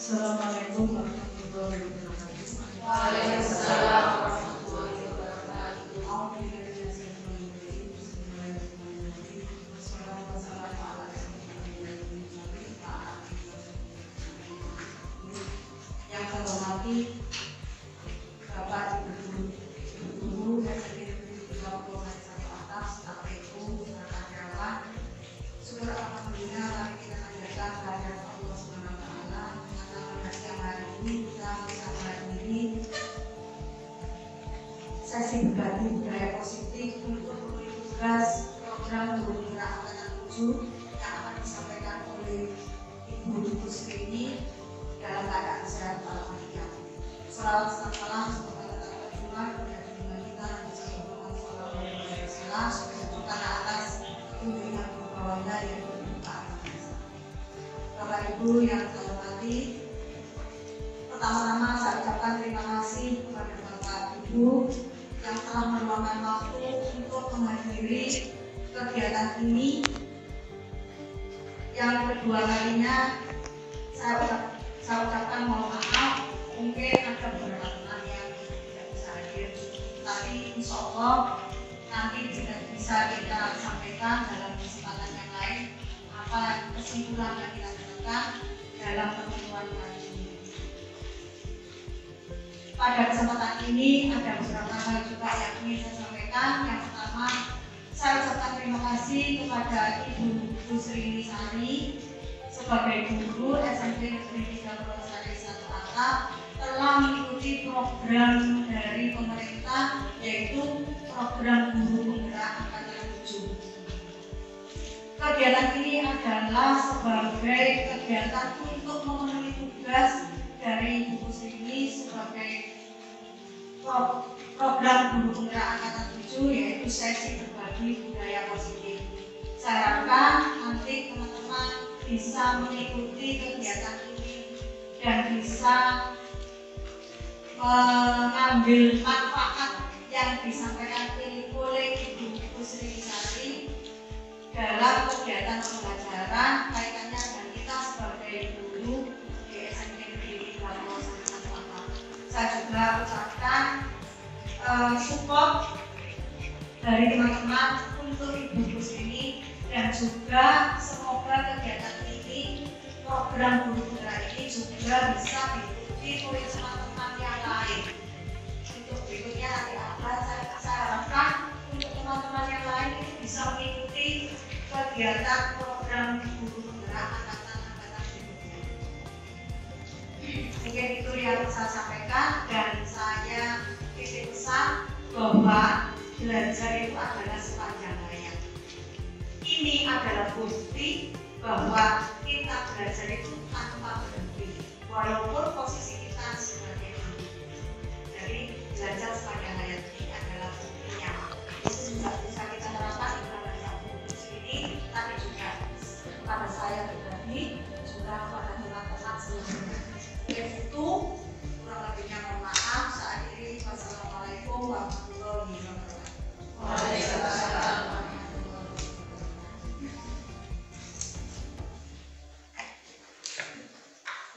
Assalamualaikum warahmatullahi wabarakatuh. Waalaikumsalam warahmatullahi wabarakatuh. Yang saya hormati Bapak Ibu Guru dan atas, APU, karyawan. Syukur alhamdulillah hari kita yang akan disampaikan oleh Ibu Duku Sri ini dalam keadaan sehat walafiat. Salawat salam kepada Tuhan dan junjungan kita Nabi Sallallahu Alaihi Wasallam sebagai atas tuntunan berbawahnya yang bermanfaat. Bapak Ibu yang saya hormati, pertama-tama saya ucapkan terima kasih kepada Bapak Ibu yang telah meluangkan waktu untuk menghadiri kegiatan ini. Yang kedua kalinya saya ucapkan mohon maaf, mungkin ada beberapa teman yang tidak bisa hadir, tapi insya Allah nanti bisa kita sampaikan dalam kesempatan yang lain apa kesimpulan yang kita dapatkan dalam pertemuan kali ini. Pada kesempatan ini ada beberapa hal juga yang ingin saya sampaikan. Yang pertama, saya ucapkan terima kasih kepada Ibu Sri Sari sebagai guru SMP Negeri 3 Purwosari 1 Atap telah mengikuti program dari pemerintah, yaitu program Guru Penggerak Angkatan 7. Kegiatan ini adalah sebagai kegiatan untuk memenuhi tugas dari Ibu Sri sebagai program Guru Penggerak Angkatan 7, yaitu sesi berbagi budaya positif. Saya harapkan nanti teman-teman bisa mengikuti kegiatan ini dan bisa mengambil manfaat yang disampaikan oleh Ibu Sri Sari dalam kegiatan pembelajaran kaitannya dengan kita sebagai guru di SMP Negeri 3 Purwosari 1 Atap. Saya juga ucapkan support dari teman-teman untuk Ibu Sri dan juga semoga kegiatan ini, program Guru Penggerak ini juga bisa diikuti oleh teman-teman yang lain. Untuk berikutnya nanti saya harapkan untuk teman-teman yang lain itu bisa mengikuti kegiatan program Guru Penggerak angkatan berikutnya. Mungkin itu yang saya sampaikan, dan saya titip pesan bahwa belajar itu adalah sepanjang hayat. Ini adalah bukti bahwa kita belajar itu tanpa berhenti, walaupun posisi kita sebagai guru. Jadi belajar sepanjang hayat ini adalah buktinya. Itu juga bisa kita terapkan kepada Ibu Sri, tapi juga kepada saya pribadi, juga kepada teman-teman seluruhnya. Itu kurang lebihnya mohon maaf. Saya akhiri. Wassalamualaikum warahmatullahi wabarakatuh. Waalaikumsalam.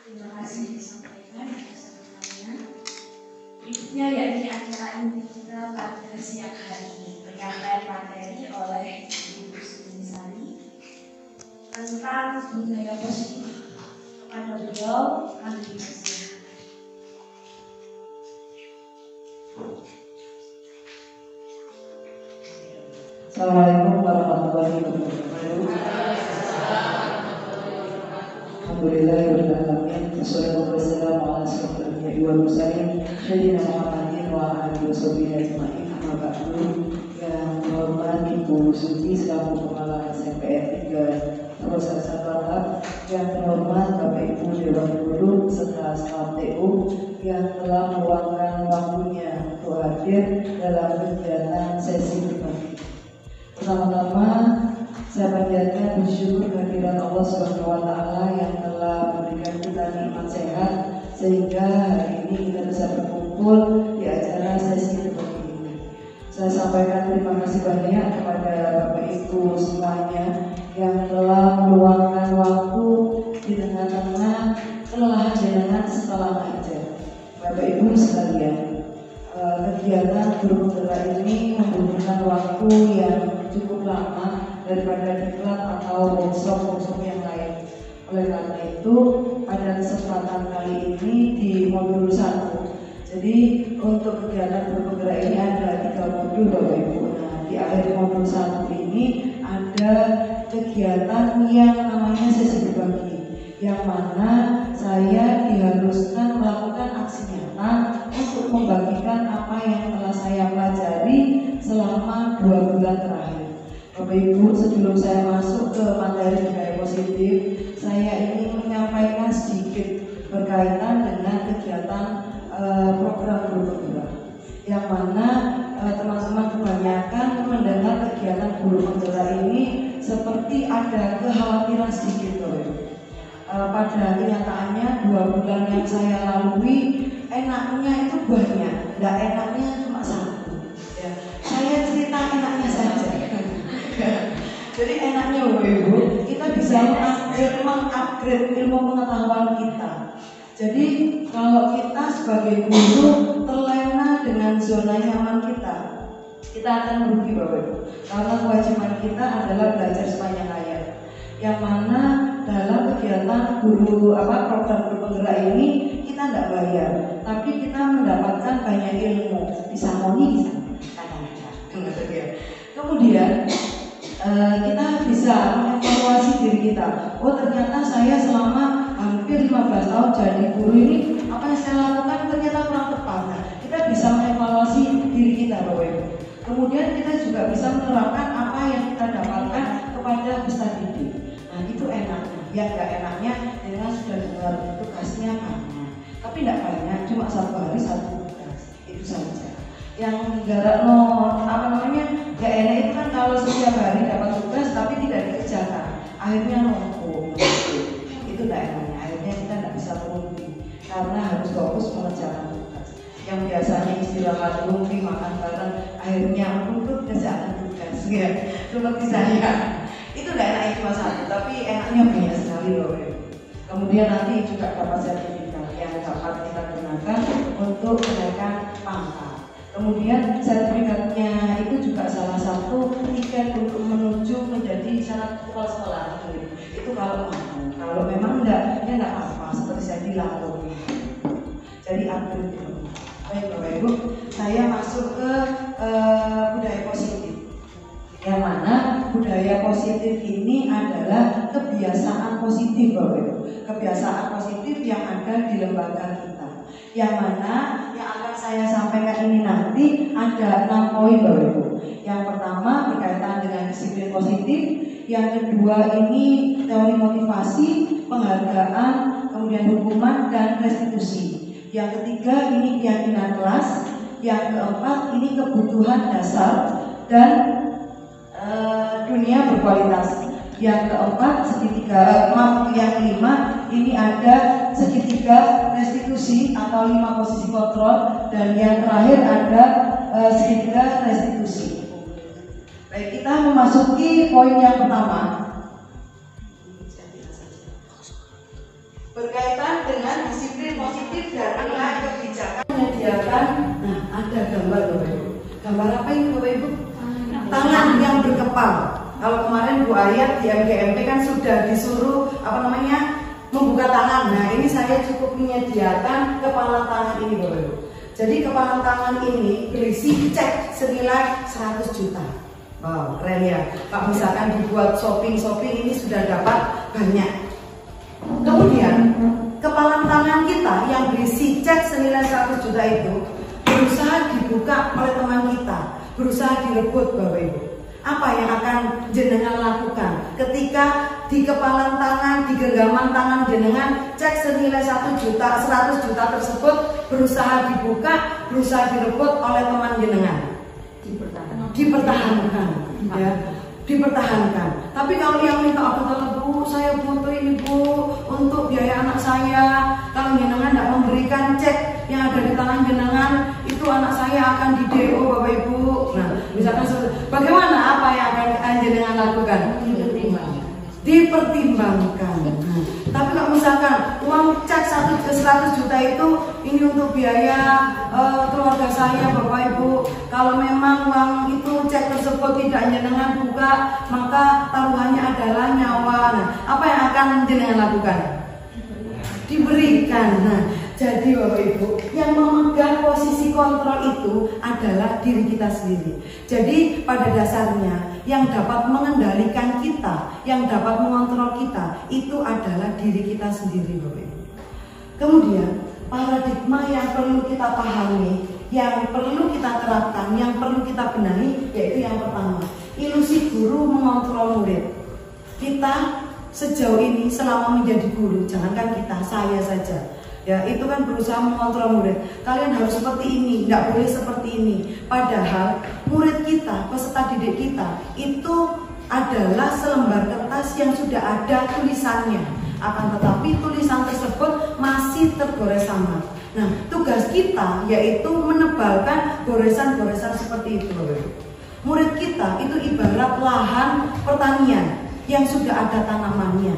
Terima kasih disampaikan atas pertanyaannya. Berikutnya yakni acara inti kita pada siang hari ini, penyampaian materi oleh Ibu Sri Sari tentang budaya positif. Kepada beliau kami dipersilakan. Assalamualaikum warahmatullahi wabarakatuh. Alhamdulillahirrahmanirrahim. Wassalatu wassalamu ala asyrofil anbiya'i wal mursalin sayyidina Muhammadin wa ala alihi washabihi ajma'in. Amma ba'du. Yang terhormat Ibu Suci selaku Kepala SMPN 3 Purwosari 1 Atap, yang terhormat Bapak Ibu Dewan Guru serta staf TU yang telah meluangkan waktunya untuk hadir dalam kegiatan sesi berbagi. Pertama-tama saya panjatkan bersyukur kehadiran Allah SWT yang telah memberikan kita nikmat sehat sehingga hari ini kita bisa berkumpul di acara sesi berbagi ini. Saya sampaikan terima kasih banyak kepada Bapak Ibu semuanya yang telah meluangkan waktu di tengah-tengah kelelahan jenengan setelah mengajar. Bapak Ibu sekalian, kegiatan Guru Penggerak ini membutuhkan waktu yang cukup lama daripada diklat atau workshop yang lain. Oleh karena itu, pada kesempatan kali ini di modul 1. Jadi untuk kegiatan Guru Penggerak ini ada 3 modul Bapak Ibu. Nah, di akhir modul 1 ini ada kegiatan yang namanya sesi berbagi, yang mana saya diharuskan melakukan aksi nyata untuk membagikan apa yang telah saya pelajari selama 2 bulan terakhir. Bapak Ibu, sebelum saya masuk ke pada kenyataannya 2 bulan yang saya lalui, enaknya itu banyak, nggak enaknya cuma 1. Ya. Saya cerita enaknya saja. Jadi enaknya Bapak Ibu, kita bisa mengupgrade ilmu pengetahuan kita. Jadi kalau kita sebagai guru terlena dengan zona nyaman kita akan merugi Bapak Ibu. Karena kewajiban kita adalah belajar sepanjang hayat. Yang mana dalam kegiatan program guru penggerak ini kita nggak bayar, tapi kita mendapatkan banyak ilmu, bisa moni, bisa kemudian kita bisa mengevaluasi diri kita. Oh ternyata saya selama hampir 15 tahun jadi guru ini, apa yang saya lakukan ternyata kurang tepat. Nah, kita bisa mengevaluasi diri kita Bapak Ibu. Kemudian kita juga bisa menerapkan apa yang kita dapatkan kepada peserta didik. Nah itu enaknya. Yang nggak enaknya dengan sudah dengar tugasnya banyak, tapi nggak banyak, cuma 1 hari 1 tugas, itu saja. Yang gak enak itu kan kalau setiap hari dapat tugas tapi tidak dikerjakan, akhirnya numpuk. Itu gak enaknya, akhirnya kita tidak bisa berhenti karena harus fokus mengerjakan tugas. Yang biasanya istirahat berhenti, makan bareng, akhirnya menuntut kerjaan tugas ya. Seperti saya, itu gak enaknya cuma 1, tapi enaknya banyak sekali loh. Kemudian nanti juga dapat sertifikat yang dapat kita gunakan untuk kenaikan pangkat. Kemudian sertifikatnya itu juga salah satu tiket untuk menuju menjadi syarat kepala sekolah. Itu kalau mau, kalau memang enggak, ya enggak apa-apa. Seperti saya bilang, jadi upgrade. Baik Bapak Ibu, saya masuk ke budaya positif. Yang mana budaya positif ini adalah kebiasaan positif Bapak Ibu. Kebiasaan positif yang ada di lembaga kita. Yang mana yang akan saya sampaikan ini nanti ada 6 poin Bapak Ibu. Yang pertama berkaitan dengan disiplin positif. Yang kedua ini teori motivasi, penghargaan, kemudian hukuman dan restitusi. Yang ketiga ini keyakinan kelas. Yang keempat ini kebutuhan dasar dan dunia berkualitas. Yang keempat yang kelima ini ada segitiga restitusi atau 5 posisi kontrol, dan yang terakhir ada segitiga restitusi. Baik, kita memasuki poin yang pertama berkaitan dengan disiplin positif dan nilai kebijakan. Menyediakan, nah ada gambar Bapak Ibu. Gambar apa ini Bapak Ibu? Tangan yang berkepal. Kalau kemarin Bu Ayat di MGMP kan sudah disuruh membuka tangan. Nah ini saya cukup menyediakan kepalan tangan ini Bapak Ibu. Jadi kepalan tangan ini berisi cek senilai 100 juta. Wow, keren ya. Kalau misalkan dibuat shopping ini sudah dapat banyak. Kemudian kepalan tangan kita yang berisi cek senilai 100 juta itu berusaha dibuka oleh teman kita, berusaha direbut Bapak Ibu. Apa yang akan jenengan lakukan ketika di kepalan tangan, di genggaman tangan jenengan cek senilai 100 juta tersebut berusaha dibuka, berusaha direbut oleh teman jenengan? Dipertahankan, ya, dipertahankan. Tapi kalau yang minta Bu, saya butuh ini Bu untuk biaya anak saya. Kalau jenengan tidak memberikan cek yang ada di tangan jenengan, itu anak saya akan di DO Bapak Ibu. Nah, misalkan bagaimana, apa yang akan jenengan lakukan? Dipertimbangkan. Nah, tapi kalau misalkan uang cek 100 juta itu ini untuk biaya keluarga saya Bapak Ibu, kalau memang uang itu cek tersebut tidak jenengan buka, maka taruhannya adalah nyawa. Nah, apa yang akan jenengan lakukan? Diberikan. Nah, jadi Bapak Ibu, yang memegang posisi kontrol itu adalah diri kita sendiri. Jadi pada dasarnya yang dapat mengendalikan kita, yang dapat mengontrol kita, itu adalah diri kita sendiri Bapak Ibu. Kemudian paradigma yang perlu kita pahami, yang perlu kita terapkan, yang perlu kita benahi, yaitu yang pertama, ilusi guru mengontrol murid. Kita sejauh ini selama menjadi guru, jangankan kita, saya saja, ya itu kan berusaha mengontrol murid. Kalian harus seperti ini, tidak boleh seperti ini. Padahal murid kita, peserta didik kita, itu adalah selembar kertas yang sudah ada tulisannya. akan tetapi tulisan tersebut masih tergores samar. Nah, tugas kita yaitu menebalkan goresan-goresan seperti itu. Murid kita itu ibarat lahan pertanian yang sudah ada tanamannya,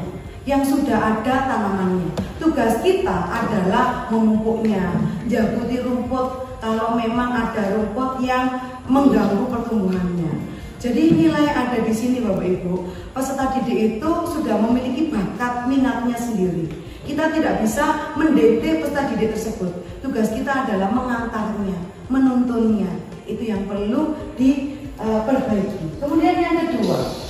Tugas kita adalah memupuknya, jabuti rumput kalau memang ada rumput yang mengganggu pertumbuhannya. Jadi nilai ada di sini Bapak Ibu, peserta didik itu sudah memiliki bakat minatnya sendiri. Kita tidak bisa mendikte peserta didik tersebut. Tugas kita adalah mengantarnya, menuntunnya. Itu yang perlu diperbaiki. Kemudian yang kedua,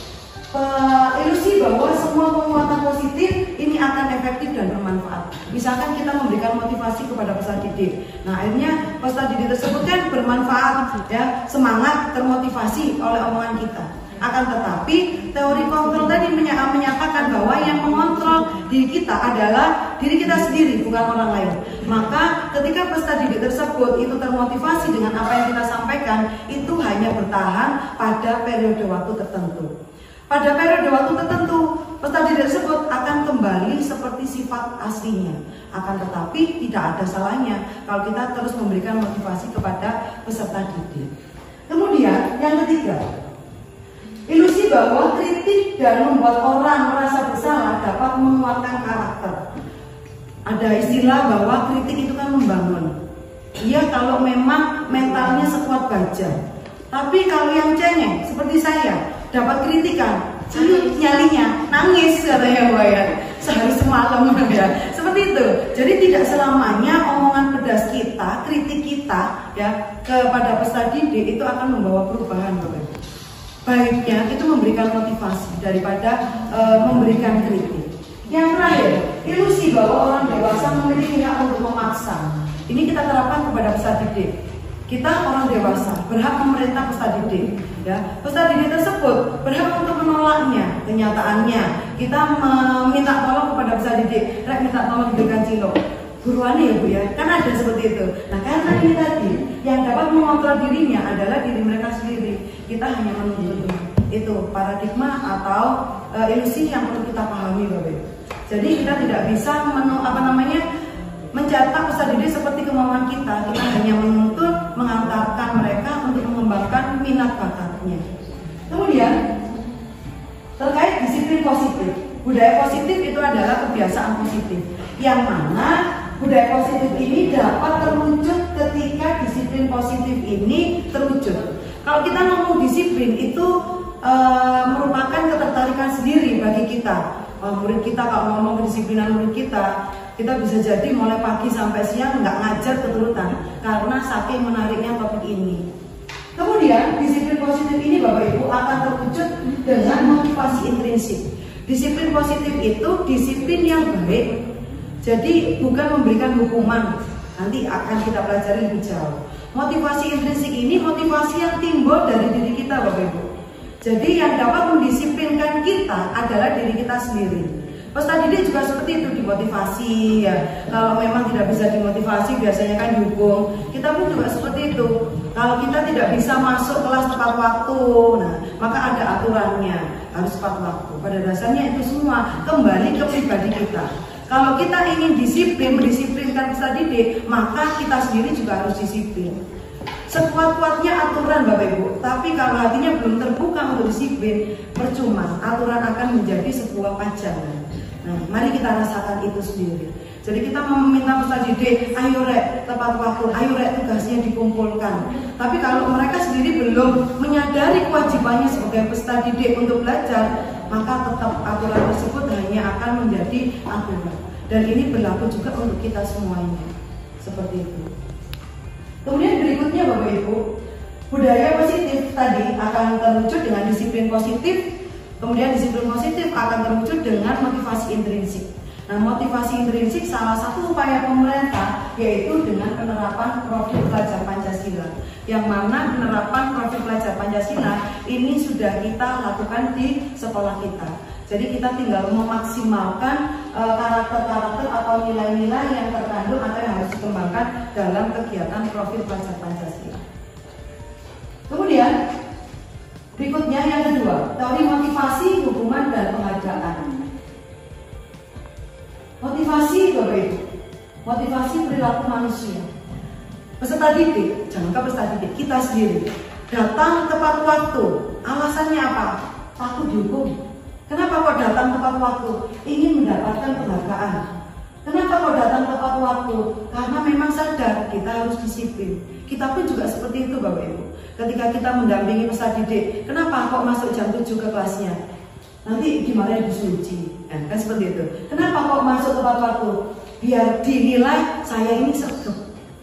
ilusi bahwa semua penguatan positif ini akan efektif dan bermanfaat. Misalkan kita memberikan motivasi kepada peserta didik. Nah, akhirnya peserta didik tersebut kan bermanfaat, ya, semangat, termotivasi oleh omongan kita. Akan tetapi teori kontrol tadi menyatakan bahwa yang mengontrol diri kita adalah diri kita sendiri, bukan orang lain. Maka ketika peserta didik tersebut itu termotivasi dengan apa yang kita sampaikan, itu hanya bertahan pada periode waktu tertentu. Pada periode waktu tertentu, peserta didik tersebut akan kembali seperti sifat aslinya. Akan tetapi tidak ada salahnya kalau kita terus memberikan motivasi kepada peserta didik. Kemudian yang ketiga, ilusi bahwa kritik dan membuat orang merasa bersalah dapat menguatkan karakter. Ada istilah bahwa kritik itu kan membangun. Iya, kalau memang mentalnya sekuat baja. Tapi kalau yang cengeng seperti saya dapat kritikan, nyalinya nangis katanya Mbak ya, sehari semalam ya. Seperti itu. Jadi tidak selamanya omongan pedas kita, kritik kita ya kepada peserta didik itu akan membawa perubahan Bapak. Baiknya itu memberikan motivasi daripada memberikan kritik. Yang terakhir, ilusi bahwa orang dewasa memiliki hak untuk memaksa. Ini kita terapkan kepada peserta didik. Kita orang dewasa berhak memerintah peserta didik, ya. Peserta didik tersebut berhak untuk menolaknya. Kenyataannya kita meminta tolong kepada peserta didik, minta tolong diberikan cilok. Buruannya ya Bu ya, kan ada seperti itu. Nah, karena ini tadi yang dapat mengontrol dirinya adalah diri mereka sendiri. Kita hanya menuntut. Itu paradigma atau ilusi yang perlu kita pahami Bapak. Jadi kita tidak bisa mencetak peserta didik seperti kemauan kita. Kita hanya menuntut, mengantarkan mereka untuk mengembangkan minat bakatnya. Kemudian terkait disiplin positif, budaya positif itu adalah kebiasaan positif, yang mana budaya positif ini dapat terwujud ketika disiplin positif ini terwujud. Kalau kita ngomong disiplin itu merupakan ketertarikan sendiri bagi kita. Murid kita kalau ngomong kedisiplinan murid kita bisa jadi mulai pagi sampai siang nggak ngajar keturutan karena saking menariknya topik ini. Kemudian disiplin positif ini Bapak Ibu akan terwujud dengan motivasi intrinsik. Disiplin positif itu disiplin yang baik. Jadi bukan memberikan hukuman. Nanti akan kita pelajari lebih jauh. Motivasi intrinsik ini motivasi yang timbul dari diri kita Bapak Ibu. Jadi yang dapat mendisiplinkan kita adalah diri kita sendiri. Peserta didik juga seperti itu, dimotivasi ya. Kalau memang tidak bisa dimotivasi biasanya kan dihukum. Kita pun juga seperti itu. Kalau kita tidak bisa masuk kelas tepat waktu, nah maka ada aturannya, harus tepat waktu. Pada dasarnya itu semua kembali ke pribadi kita. Kalau kita ingin disiplin, mendisiplinkan peserta didik, maka kita sendiri juga harus disiplin. Sekuat-kuatnya aturan Bapak Ibu, tapi kalau hatinya belum terbuka untuk disiplin, percuma, aturan akan menjadi sebuah pajangan. Nah, mari kita rasakan itu sendiri. Jadi kita meminta peserta didik, ayo rek, tepat waktu, ayo rek, tugasnya dikumpulkan. Tapi kalau mereka sendiri belum menyadari kewajibannya sebagai peserta didik untuk belajar, maka tetap aturan tersebut hanya akan menjadi aturan. Dan ini berlaku juga untuk kita semuanya. Seperti itu. Kemudian berikutnya Bapak Ibu, budaya positif tadi akan terwujud dengan disiplin positif. Kemudian disiplin positif akan terwujud dengan motivasi intrinsik. Nah, motivasi intrinsik salah satu upaya pemerintah yaitu dengan penerapan profil pelajar Pancasila. Yang mana penerapan profil pelajar Pancasila ini sudah kita lakukan di sekolah kita. Jadi kita tinggal memaksimalkan karakter-karakter atau nilai-nilai yang terkandung atau yang harus dikembangkan dalam kegiatan profil pelajar Pancasila. Kemudian berikutnya yang kedua, teori motivasi, hukuman dan penghargaan. Motivasi Bapak Ibu, motivasi perilaku manusia. Peserta didik, jangan lupa peserta didik, kita sendiri datang tepat waktu. Alasannya apa? Takut dihukum. Kenapa kok datang tepat waktu? Ingin mendapatkan penghargaan. Kenapa kok datang tepat waktu? Karena memang sadar kita harus disiplin. Kita pun juga seperti itu Bapak Ibu. Ketika kita mendampingi peserta didik, kenapa kok masuk jam 7 ke kelasnya? Nanti gimana Ibu Suci? Kan seperti itu. Kenapa kok masuk tepat waktu? Biar dinilai saya ini sergap.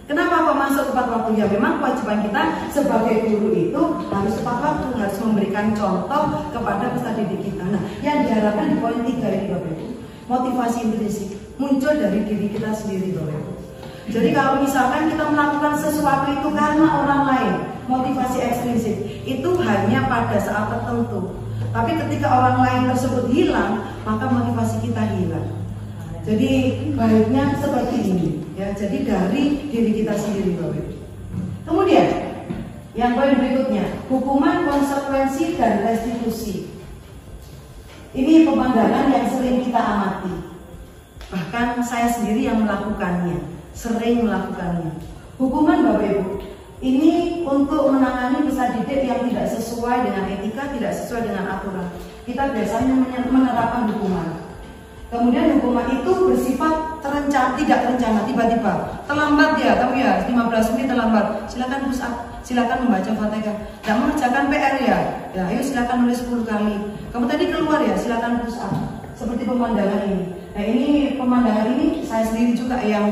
Kenapa kok masuk tepat waktu? Ya memang kewajiban kita sebagai guru itu harus tepat waktu, harus memberikan contoh kepada peserta didik kita. Nah, yang diharapkan di poin 3 ini Bapak Ibu, motivasi intrinsik muncul dari diri kita sendiri Bapak Ibu. Jadi kalau misalkan kita melakukan sesuatu itu karena orang lain, motivasi ekstrinsik itu hanya pada saat tertentu. Tapi ketika orang lain tersebut hilang, maka motivasi kita hilang. Jadi baiknya seperti ini, ya. Jadi dari diri kita sendiri, Bapak Ibu. Kemudian yang poin berikutnya, hukuman, konsekuensi dan restitusi. Ini pemandangan yang sering kita amati. Bahkan saya sendiri yang melakukannya, sering melakukannya. Hukuman Bapak Ibu, ini untuk menangani peserta didik yang tidak sesuai dengan etika, tidak sesuai dengan aturan. Kita biasanya menerapkan hukuman. Kemudian hukuman itu bersifat tidak terencana, tiba-tiba terlambat ya, tahu ya, 15 menit terlambat, silakan push up, silakan membaca Fatihah. Tidak mengerjakan PR ya, ayo silakan nulis 10 kali. Kamu tadi keluar ya, silakan push up. Seperti pemandangan ini. Nah ini pemandangan ini saya sendiri juga yang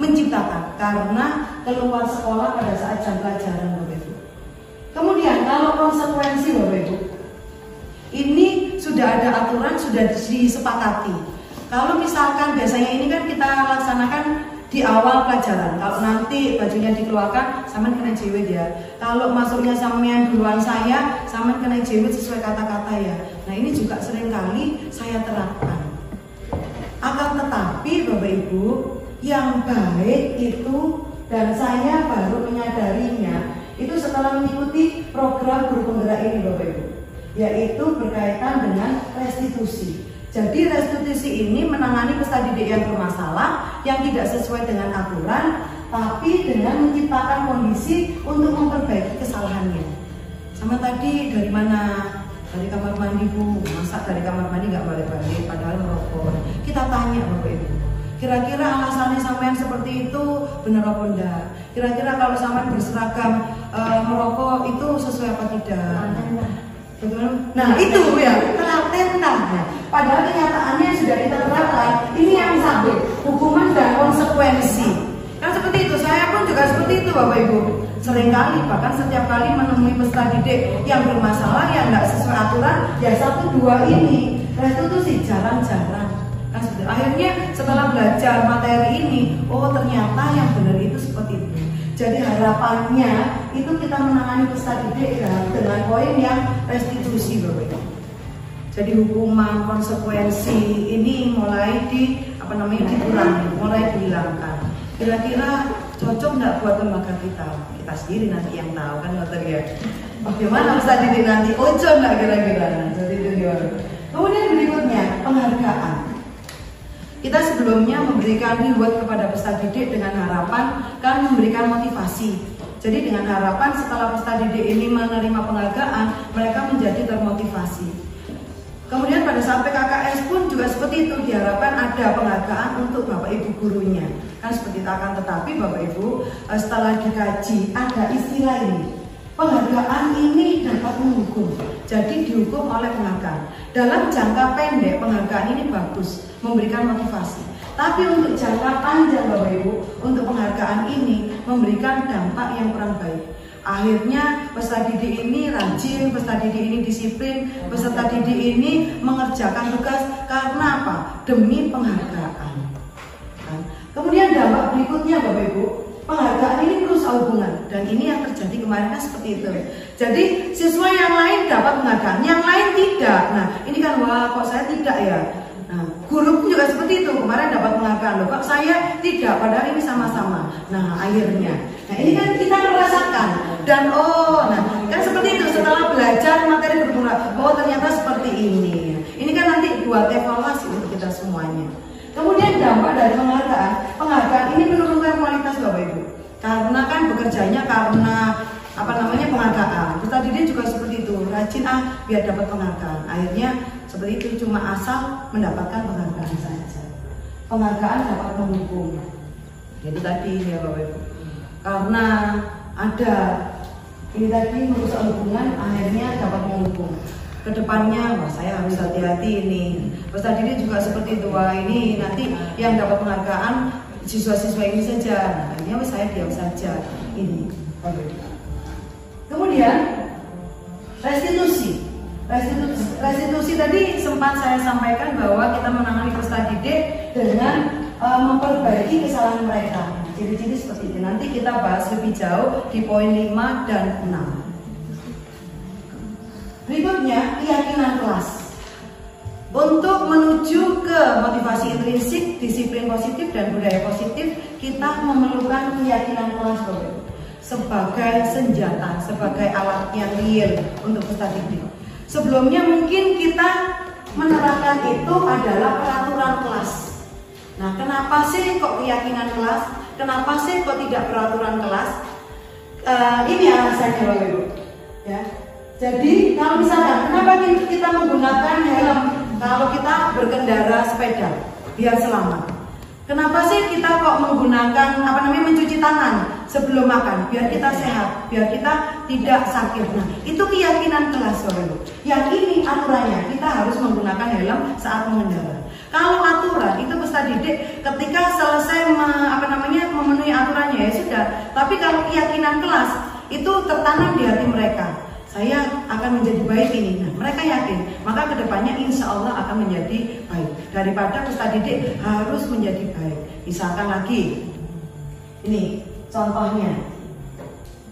menciptakan karena keluar sekolah pada saat jam pelajaran Bapak Ibu. Kemudian kalau konsekuensi Bapak Ibu, ini sudah ada aturan, sudah disepakati. Kalau misalkan biasanya ini kan kita laksanakan di awal pelajaran. Kalau nanti bajunya dikeluarkan, sampean kena jewet ya. Kalau masuknya sampean duluan saya, sampean kena jewet sesuai kata-kata ya. Nah ini juga seringkali saya terapkan. Akan tetapi Bapak Ibu, yang baik itu dan saya baru menyadarinya itu setelah mengikuti program guru penggerak ini Bapak Ibu, yaitu berkaitan dengan restitusi. Jadi restitusi ini menangani peserta didik yang bermasalah, yang tidak sesuai dengan aturan, tapi dengan menciptakan kondisi untuk memperbaiki kesalahannya. Sama tadi dari mana? Dari kamar mandi Bu, masa dari kamar mandi nggak balik-balik, padahal merokok. Kita tanya Bapak Ibu, kira-kira alasannya sampean seperti itu benar apa enggak? Kira-kira kalau sampean berseragam merokok itu sesuai apa tidak? Nah itu ya, telaten. Padahal kenyataannya sudah diterapkan. Ini yang satu, hukuman dan konsekuensi. Kan seperti itu, saya pun juga seperti itu Bapak Ibu. Seringkali, bahkan setiap kali menemui peserta didik yang bermasalah, yang tidak sesuai aturan, ya 1-2 ini restitusi jarang-jarang. Kan akhirnya setelah belajar materi ini, oh ternyata yang benar itu seperti itu. Jadi harapannya itu kita menangani peserta didik dengan poin yang restitusi Bapak Ibu. Jadi hukuman, konsekuensi ini mulai dikurangi, mulai dihilangkan. Kira-kira cocok nggak buat lembaga kita? Kita sendiri nanti yang tahu kan ya. Bagaimana peserta didik nanti? Ojo nggak kira-kira? Jadi itu gimana? Kemudian berikutnya penghargaan. Kita sebelumnya memberikan reward kepada peserta didik dengan harapan kan memberikan motivasi. Jadi dengan harapan setelah peserta didik ini menerima penghargaan, mereka menjadi termotivasi. Kemudian pada saat PKKS pun juga seperti itu, diharapkan ada penghargaan untuk Bapak Ibu gurunya. Kan seperti itu, akan tetapi Bapak Ibu setelah dikaji ada istilah ini. Penghargaan ini dapat menghukum, jadi dihukum oleh penghargaan. Dalam jangka pendek penghargaan ini bagus, memberikan motivasi. Tapi untuk jangka panjang Bapak Ibu, untuk penghargaan ini memberikan dampak yang kurang baik. Akhirnya peserta didik ini rajin, peserta didik ini disiplin, peserta didik ini mengerjakan tugas karena apa? Demi penghargaan. Kemudian dampak berikutnya Bapak Ibu, penghargaan ini merusak hubungan, dan ini yang terjadi kemarin kan seperti itu. Jadi siswa yang lain dapat penghargaan, yang lain tidak. Nah ini kan wah kok saya tidak ya. Nah guru pun juga seperti itu, kemarin dapat penghargaan loh, kok saya tidak, padahal ini sama-sama. Nah akhirnya, nah ini kan kita merasakan dan kan seperti itu setelah belajar materi berguna, oh ternyata seperti ini. Ini kan nanti buat evaluasi untuk kita semuanya. dampak dari penghargaan. Penghargaan ini menurunkan kualitas Bapak Ibu. Karena kan bekerjanya karena penghargaan. Ustadz Didik juga seperti itu, rajin biar dapat penghargaan. Akhirnya seperti itu, cuma asal mendapatkan penghargaan saja. Penghargaan dapat mendukung. Itu tadi ya Bapak Ibu. Karena ada ini tadi merusak hubungan, akhirnya dapat mendukung. Kedepannya, wah saya harus hati-hati ini. Ustadz Didik juga seperti itu, wah ini nanti yang dapat penghargaan siswa-siswa ini saja. Akhirnya saya diam saja. Ini Bapak Ibu. Kemudian restitusi tadi sempat saya sampaikan bahwa kita menangani peserta didik dengan memperbaiki kesalahan mereka. Ciri-ciri seperti ini nanti kita bahas lebih jauh di poin 5 dan 6. Berikutnya keyakinan kelas. Untuk menuju ke motivasi intrinsik, disiplin positif dan budaya positif, kita memerlukan keyakinan kelas sebagai senjata, sebagai alat yang real untuk peserta didik. Sebelumnya mungkin kita menerapkan itu adalah peraturan kelas. Nah, kenapa sih kok keyakinan kelas? Kenapa sih kok tidak peraturan kelas? Ini alasannya Bapak Ibu. Ya. Jadi kalau misalkan kenapa kita menggunakan helm kalau kita berkendara sepeda biar selamat? Kenapa sih kita kok menggunakan mencuci tangan sebelum makan biar kita sehat, biar kita tidak sakit? Nah, itu keyakinan kelas Bapak Ibu. Yang ini aturannya kita harus menggunakan helm saat mengendara. Kalau aturan itu peserta didik ketika selesai memenuhi aturannya ya sudah. Tapi kalau keyakinan kelas itu tertanam di hati mereka. Saya akan menjadi baik ini. Nah, mereka yakin, maka kedepannya insya Allah akan menjadi baik. Daripada peserta didik harus menjadi baik. Misalkan lagi, ini contohnya,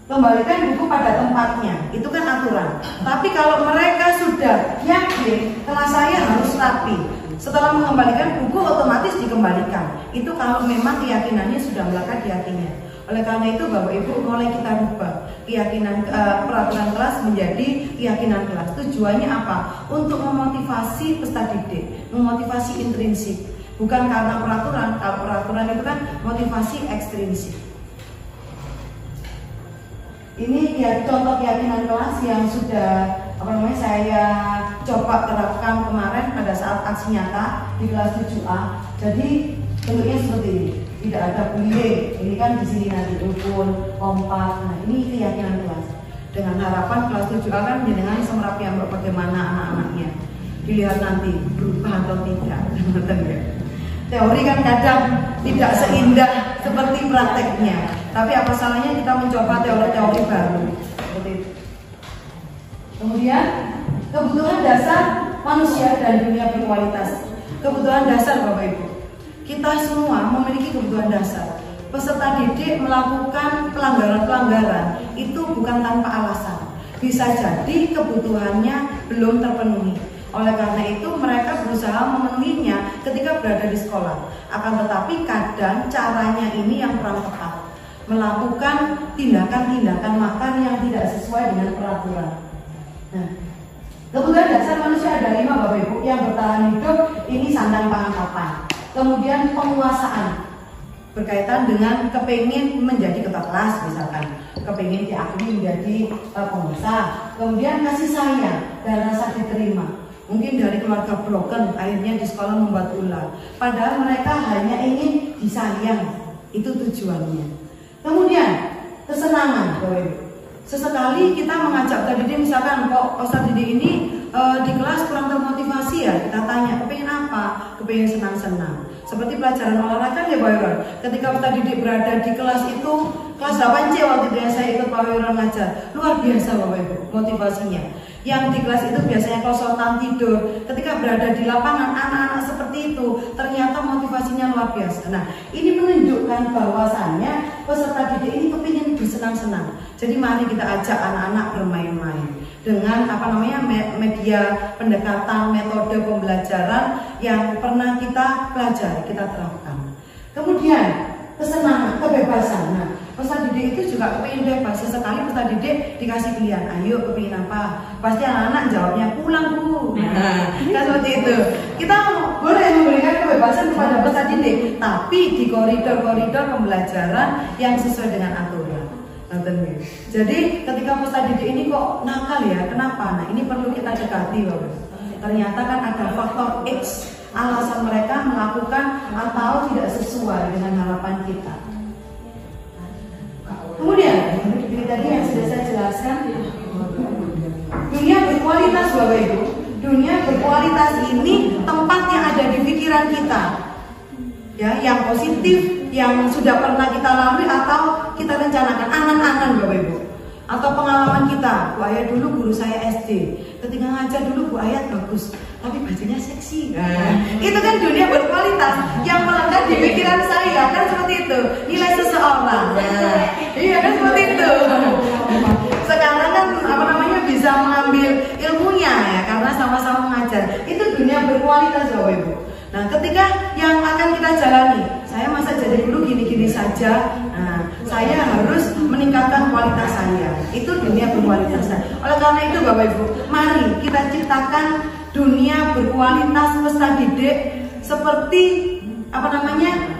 kembalikan buku pada tempatnya. Itu kan aturan. Tapi kalau mereka sudah yakin, kelas saya harus rapi. Setelah mengembalikan buku otomatis dikembalikan. Itu kalau memang keyakinannya sudah melekat di hatinya. Oleh karena itu Bapak Ibu mulai kita rubah keyakinan peraturan kelas menjadi keyakinan kelas. Tujuannya apa? Untuk memotivasi peserta didik, memotivasi intrinsik. Bukan karena peraturan. Kalau peraturan itu kan motivasi ekstrinsik. Ini ya contoh keyakinan kelas yang sudah saya coba terapkan kemarin pada saat aksi nyata di kelas 7A. Jadi bentuknya seperti ini. Tidak ada bullying. Ini kan di sini nanti rukun, kompak. Nah, ini keyakinan kelas. Dengan harapan kelas 7A kan dengan semerapi yang bagaimana anak-anaknya. Dilihat nanti berubah atau tidak. Teori kan kadang tidak seindah seperti prakteknya. Tapi apa salahnya kita mencoba teori-teori baru. Seperti itu. Kemudian kebutuhan dasar manusia dan dunia berkualitas. Kebutuhan dasar Bapak Ibu. Kita semua memiliki kebutuhan dasar. Peserta didik melakukan pelanggaran-pelanggaran itu bukan tanpa alasan. Bisa jadi kebutuhannya belum terpenuhi. Oleh karena itu mereka berusaha memenuhinya ketika berada di sekolah. Akan tetapi kadang caranya ini yang kurang tepat. Melakukan tindakan-tindakan makan yang tidak sesuai dengan peraturan. Nah, kebutuhan dasar manusia ada 5 Bapak Ibu. Yang bertahan hidup ini sandang pangan papan. Kemudian penguasaan berkaitan dengan kepingin menjadi ketua kelas misalkan, kepingin diakui menjadi penguasa. Kemudian kasih sayang dan rasa diterima. Mungkin dari keluarga broken akhirnya di sekolah membuat ulah. Padahal mereka hanya ingin disayang. Itu tujuannya. Kemudian kesenangan Bapak Ibu. Sesekali kita mengajak peserta didik, misalkan kok peserta didik ini di kelas kurang termotivasi ya, kita tanya kepengen apa? Kepengen senang-senang. Seperti pelajaran olahraga ya Pak Wiron. Ketika peserta didik berada di kelas itu, kelas 8C waktu itu yang saya ikut Pak Wiron ngajar, luar biasa Bapak Ibu motivasinya. Yang di kelas itu biasanya konsultan tidur. Ketika berada di lapangan anak-anak seperti itu, ternyata motivasinya luar biasa. Nah, ini menunjukkan bahwasannya peserta didik ini kepingin bersenang-senang. Jadi mari kita ajak anak-anak bermain-main dengan media pendekatan, metode pembelajaran yang pernah kita pelajari, kita terapkan. Kemudian kesenangan, kebebasan. Nah, peserta didik itu juga kepingin bebas. Sesekali peserta didik dikasih pilihan, ayo kepingin apa? Pasti anak-anak jawabnya pulang Bu. Nah, kan seperti itu. Kita boleh memberikan kebebasan kebebasan kepada peserta didik, tapi di koridor-koridor pembelajaran yang sesuai dengan aturan. Jadi ketika peserta didik ini kok nakal ya, kenapa? Nah ini perlu kita dekati Bapak. Ternyata kan ada faktor X, alasan mereka melakukan atau tidak sesuai dengan harapan kita. Kemudian ini tadi yang sudah saya jelaskan, dunia berkualitas Bapak Ibu. Dunia berkualitas ini tempat yang ada di pikiran kita, ya, yang positif, yang sudah pernah kita lalui atau kita rencanakan, angan-angan Bapak Ibu, atau pengalaman kita. Bu Ayat dulu guru saya SD, ketika ngajar dulu Bu Ayat bagus, tapi bajunya seksi. Itu kan dunia berkualitas yang melekat di pikiran saya, kan seperti itu. Nilai seseorang, iya kan seperti itu. Sekarang kan bisa mengambil ilmunya ya, karena sama-sama mengajar. Itu dunia berkualitas Bapak Ibu. Nah, ketika yang akan kita jalani, saya masa jadi guru gini-gini saja. Nah, saya harus meningkatkan kualitas saya. Itu dunia berkualitas. Oleh karena itu Bapak Ibu, mari kita ciptakan dunia berkualitas peserta didik seperti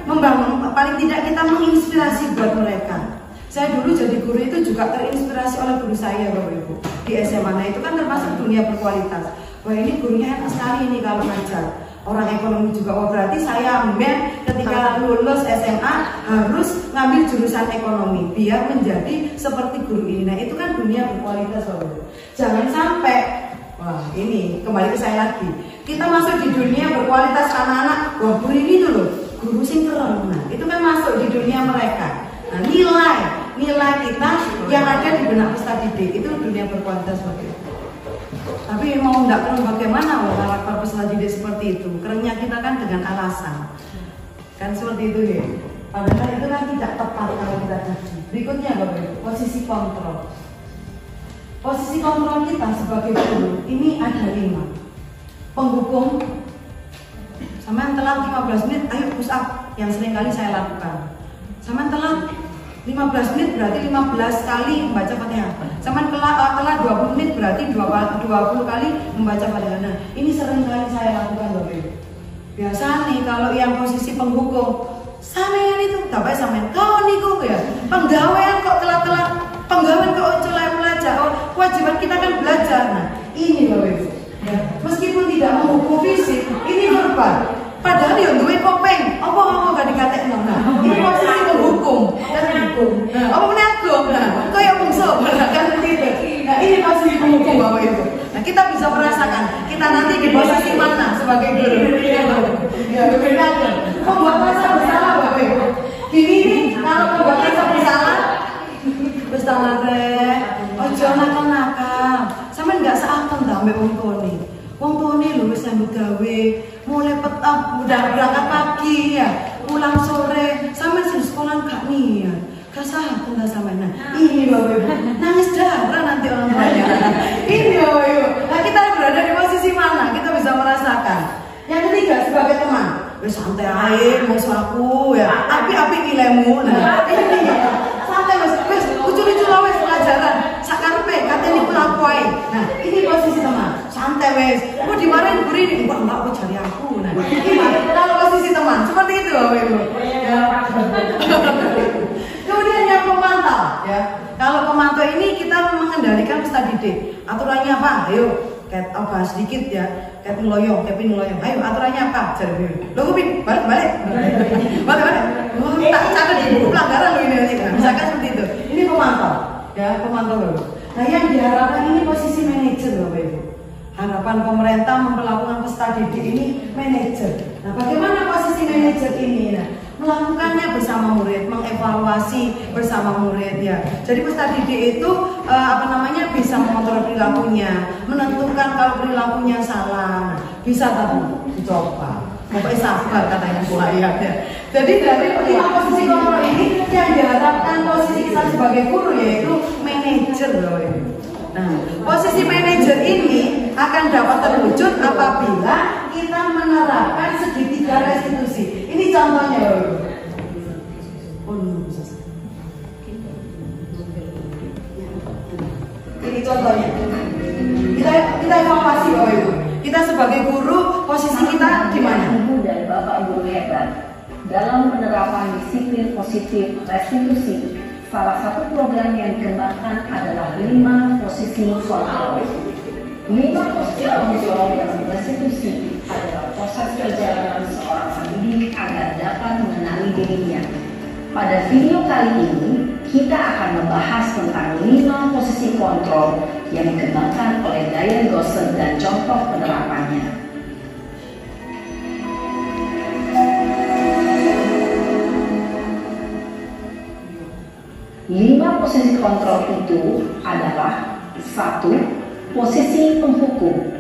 membangun, paling tidak kita menginspirasi buat mereka. Saya dulu jadi guru itu juga terinspirasi oleh guru saya Bapak Ibu di SMA. Nah itu kan termasuk dunia berkualitas. Wah ini gurunya enak sekali ini kalau ngajar. Orang ekonomi juga, wah berarti saya ambil ketika lulus SMA harus ngambil jurusan ekonomi biar menjadi seperti guru ini. Nah itu kan dunia berkualitas Bapak Ibu. Jangan sampai, wah ini kembali ke saya lagi, kita masuk di dunia berkualitas anak-anak, wah guru ini dulu, guru sing keren. Nah itu kan masuk di dunia mereka. Nah, nilai kita yang ada di benak peserta didik itu dunia berkualitas Bapak Ibu. Tapi mau nggak perlu bagaimana karakter peserta didik seperti itu. Kerennya kita kan dengan alasan, kan seperti itu ya. Padahal itu kan tidak tepat kalau kita kaji. Berikutnya Bapak Ibu, posisi kontrol. Posisi kontrol kita sebagai guru ini ada 5. Penghukum, sama yang telat 15 menit, ayo push up, yang sering kali saya lakukan. Sama telat 15 menit berarti 15 kali membaca Fatihah. Sama telat 20 menit berarti 20 kali membaca Fatihah. Nah, ini sering kali saya lakukan Bapak Ibu. Biasa nih kalau yang posisi penghukum, sampean itu dapat sampean kau niku ya. Penggawean kok telat-telat, penggawean kok celai belajar. Oh, kewajiban kita kan belajar. Nah, ini Bapak Ibu. Ya, meskipun tidak menghukum fisik, ini verbal. Padahal yang duwe kopeng, apa gak dikatekno. Nah, ini posisi menghukum dan menghukum. Apa menanggung? Nah, kayak bungsu, kan begitu. Nah, ini posisi menghukum Bapak Ibu. Nah, kita bisa merasakan kita nanti di posisi mana sebagai guru. Ya, benar. Membuat rasa bersalah Bapak Ibu. Gini nih, kalau membuat rasa bersalah, bersalah teh, ojo nakal-nakal. Sampe nggak seakan dah ambek wong tuane. Wong tuane lho wis sambut gawe, mulai petang udah berangkat pagi ya, pulang sore, sampai di sekolah gak nih ya. Kasah tunda sampai ini Bapak Ibu, nangis darah nanti orang tuanya. Ini Bapak Ibu. Nah kita berada di posisi mana? Kita bisa merasakan. Yang ketiga sebagai teman, wis santai aja, mau aku ya, api-api nilaimu. Nah ini santai wis lucu-lucu lah wis pelajaran. Sakarpe katanya pelaku aja. Nah ini posisi teman, santai wis. Mau dimarahin guru ini, enggak aku cari aku. Nah ini kalau posisi teman seperti itu Bapak Ibu. Ya. Kemudian yang pemantau ya. Kalau pemantau ini kita mengendalikan peserta didik. Aturannya apa? Ayo, kayak bahas sedikit ya. Kayak ngeloyong, ayo aturannya apa? Jadi, lo kuping, balik. Tak catat di buku pelanggaran lo ini. Nah, misalkan seperti itu. Ini pemantau, ya pemantau dulu. Nah, yang diharapkan ini posisi manajer Bapak Ibu. Harapan pemerintah memperlakukan peserta didik ini manajer. Nah, bagaimana posisi manajer ini? Nah, melakukannya bersama murid, mengevaluasi bersama murid ya. Jadi peserta didik itu bisa mengontrol perilakunya, menentukan kalau perilakunya salah, bisa tapi dicoba. Pokoknya sabar katanya Bu Ayat ya. Jadi dari 5 posisi kontrol ini yang diharapkan posisi kita sebagai guru yaitu manajer loh ini. Nah, posisi manajer ini akan dapat terwujud apabila kita menerapkan segitiga restitusi. Ini contohnya loh. Ini contohnya. Kita evaluasi Bapak Ibu. Kita sebagai guru posisi kita di mana? Dari Bapak Ibu Dalam penerapan disiplin positif restitusi, salah satu program yang dikembangkan adalah 5 posisi kontrol. 5 posisi kontrol dalam restitusi adalah proses perjalanan seorang pendidik agar dapat mengenali dirinya. Pada video kali ini, kita akan membahas tentang 5 posisi kontrol yang dikembangkan oleh Diane Gosset dan contoh penerapannya. 5 posisi kontrol itu adalah 1. Posisi penghukum,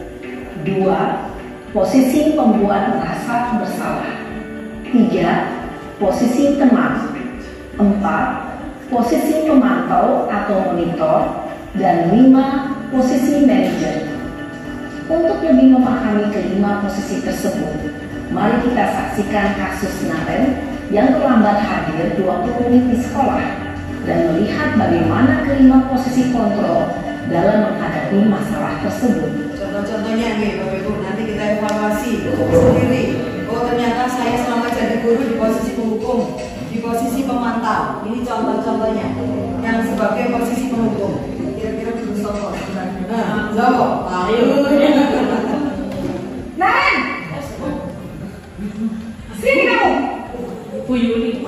2. Posisi pembuat merasa bersalah, 3. Posisi teman, 4. Posisi pemantau atau monitor, dan 5. Posisi manajer. Untuk lebih memahami kelima posisi tersebut, mari kita saksikan kasus Naren yang terlambat hadir 20 menit di sekolah dan melihat bagaimana kelima posisi kontrol dalam menghadapi masalah tersebut. Contoh-contohnya nih Bapak Ibu, nanti kita evaluasi sendiri. Oh ternyata saya selama jadi guru di posisi penghukum, di posisi pemantau. Ini contoh-contohnya yang sebagai posisi penghukum. Kira-kira guru Sopo. Sopo. Ayo. Naren, sini kamu. Bu Yuli.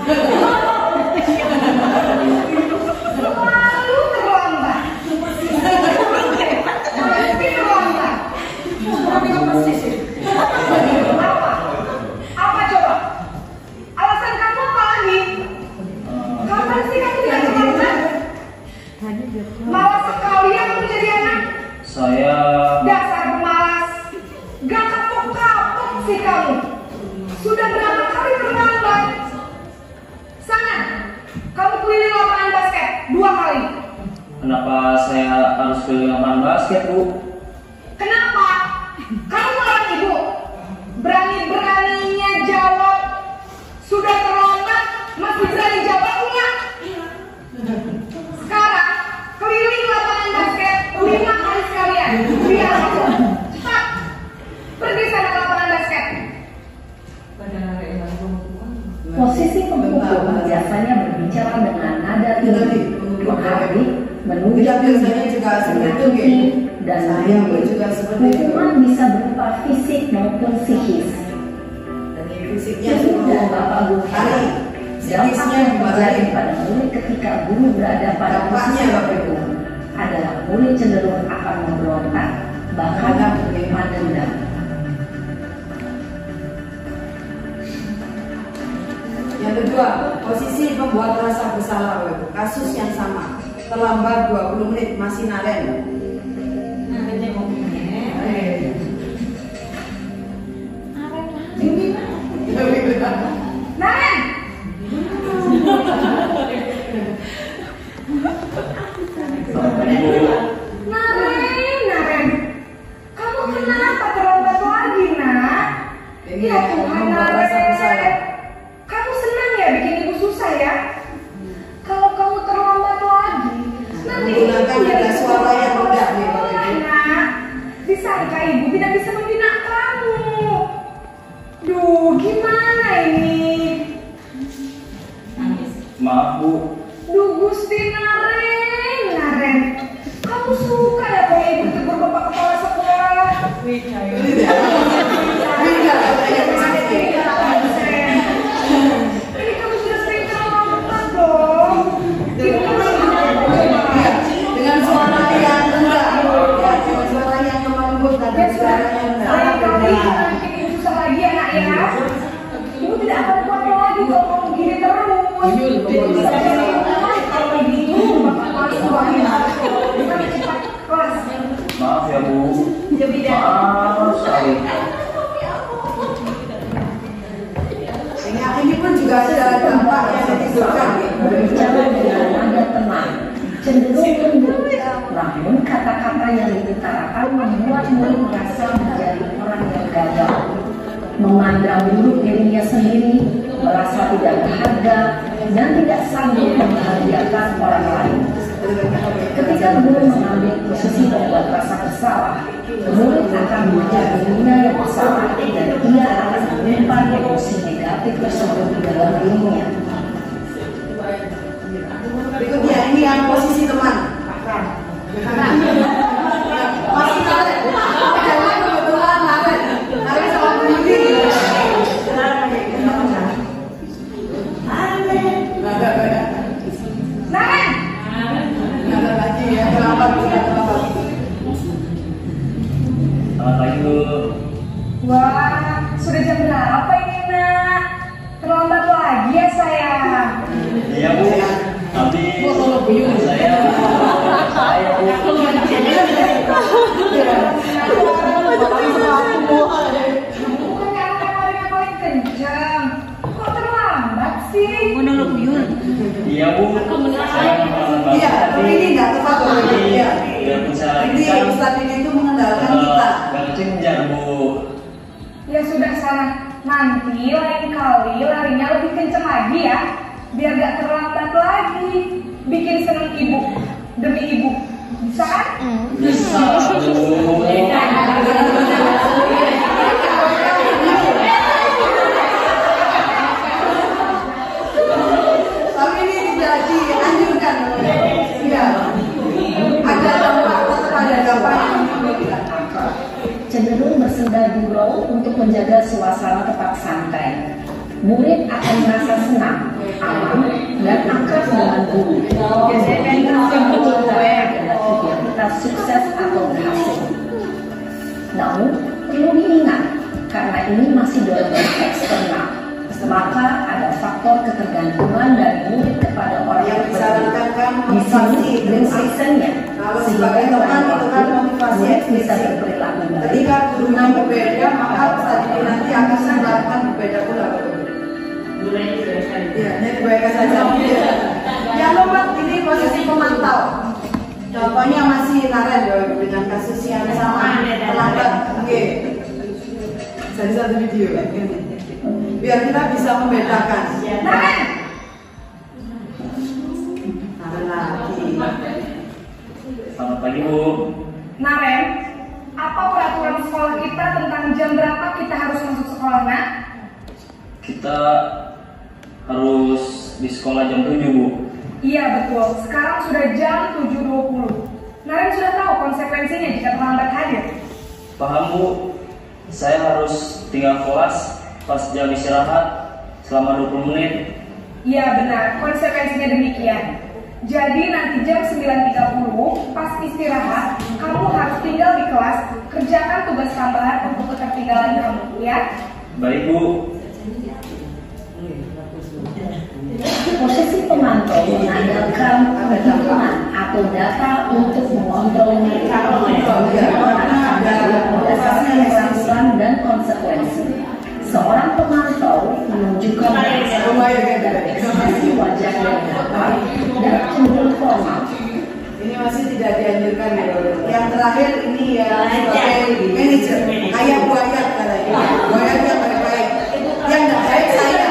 Apa coba? Alasan kamu apa lagi? Kapan sih kamu tidak terlambat? Malas sekali ya kamu jadi anak. Saya Dasar pemalas. Gak kapok-kapok sih kamu. Sudah berapa kali terlambat? Sana, kamu keliling lapangan basket 2 kali. kenapa saya harus keliling lapangan basket, Bu? Kenapa? Kamu orang ibu. Berani-beraninya jawab. Sudah terlambat, masih berani jawab enggak? Sekarang keliling lapangan basket 5 kali sekalian. Biar aku cepat pergi sana ke lapangan basket. Posisi penghukum biasanya berbicara dengan nada tinggi, menghardik, menunjuk Biasanya juga seperti itu, dan saya juga seperti itu. hukuman bisa berupa fisik maupun psikis. Dan fisiknya Ibu dan bapak guru kali. dampak Psikisnya yang terjadi kembali. pada murid ketika guru berada pada posisi Dampaknya, Bapak Ibu. hukum adalah murid cenderung akan memberontak, bahkan mendendam. Yang kedua, posisi pembuat rasa bersalah, Bapak Ibu. Kasus yang sama. Terlambat 20 menit masih Naren. Naren! Naren! Kamu kenapa terlambat lagi, nak? Ini Ya Tuhan, membuat rasa bersalah. Naren. Kamu senang ya bikin ibu susah ya? Kalau kamu terlambat lagi, nanti Menggunakan ibu nada suara yang rendah nih, Bapak sekolah, Ibu. nak. Disangka ibu tidak bisa membina kamu. Duh, gimana ini? Maaf, Bu. Duh, Gusti Naren. Kamu suka ya kalau ibu tegur bapak kepala sekolah? Ini kamu sudah sering terlambat dong. Dengan suara yang rendah, ya, dengan suara yang lembut dan suara yang Lain kali rendah. jangan bikin ibu susah lagi ya, nak ya. Ibu tidak akan kuat lagi kalau kamu gini terus. Bisa jadi kalau begitu bapak masuk lagi. Kita cepat kelas. Maaf ya, Bu. Jebida. Maaf sekali. Sehingga ini pun juga ada dampak yang ditimbulkan. Berbicara dengan nada tenang, cenderung lembut, namun kata-kata yang diutarakan membuat murid merasa menjadi orang yang gagal, memandang buruk dirinya sendiri, merasa tidak berharga, dan tidak sanggup membahagiakan orang lain. Ketika guru mengambil posisi membuat rasa bersalah, murid akan menjadi dirinya yang bersalah dan ia akan menyimpan emosi negatif tersebut di dalam dirinya. Berikutnya ini yang posisi teman. Masih narik. Jangan kebetulan narik. Narik sama bunyi. Naren. Nggak lagi ya. Terlambat. Selamat pagi Bu. Wah, sudah jam berapa ini nak? Terlambat lagi ya sayang. Iya Bu. Tapi saya Bu. Bukannya anak-anaknya paling kencang. Kok terlambat sih? Iya Bu. Saya terlambat. Iya, tapi ini nggak tepat loh. Iya. Biar bisa Ini Ustadz ini itu mengandalkan kita. kencang Bu. Ya sudah sana. Nanti lain kali larinya lebih kencang lagi ya. Biar gak terlambat lagi. Bikin seneng ibu demi ibu. Bisa kan? Bisa Bu. Tapi ini tidak dianjurkan. Iya. Ada dampak, tetap ada dampak. Cenderung bersenda gurau untuk menjaga suasana tetap santai. Murid akan merasa senang, aman, dan akrab dengan guru. Biar kita sukses atau berhasil. Namun, perlu diingat, karena ini masih dorongan eksternal, maka ada faktor ketergantungan dari murid kepada orang Yang disarankan kan di sini motivasi aksennya. Kalau sebagai teman itu kan motivasi bisa eksplisit. berperilaku baik. Ketika gurunya berbeda, maka tadi nanti akan melakukan berbeda pula. Ya, ini kebaikan saja. Ya. Yang nomor ini posisi pemantau. Contohnya masih Naren ya, dengan kasus yang sama terlambat. Oke. Jadi satu video ya. Biar kita bisa membedakan. Naren. Naren lagi. Selamat pagi Bu. Naren, apa peraturan sekolah kita tentang jam berapa kita harus masuk sekolah nak? Kita harus di sekolah jam 7 Bu. Iya betul, sekarang sudah jam 7.20. Naren sudah tahu konsekuensinya jika terlambat hadir. Paham Bu. Saya harus tinggal kelas pas jam istirahat selama 20 menit. Iya benar, konsekuensinya demikian. Jadi nanti jam 9.30 pas istirahat, kamu harus tinggal di kelas, kerjakan tugas tambahan untuk ketertinggalan kamu, ya? Baik Bu. Posisi pemantau mengandalkan perhitungan atau data untuk mengontrol berdasarkan keputusan dan konsekuensi. Seorang pemantau menunjukkan dan ekspresi wajah yang datar dan cenderung formal. Ini masih tidak dianjurkan ya. Yang terakhir ini ya sebagai manajer. Kayak buaya katanya. Buaya yang baik-baik. Yang tidak baik saya.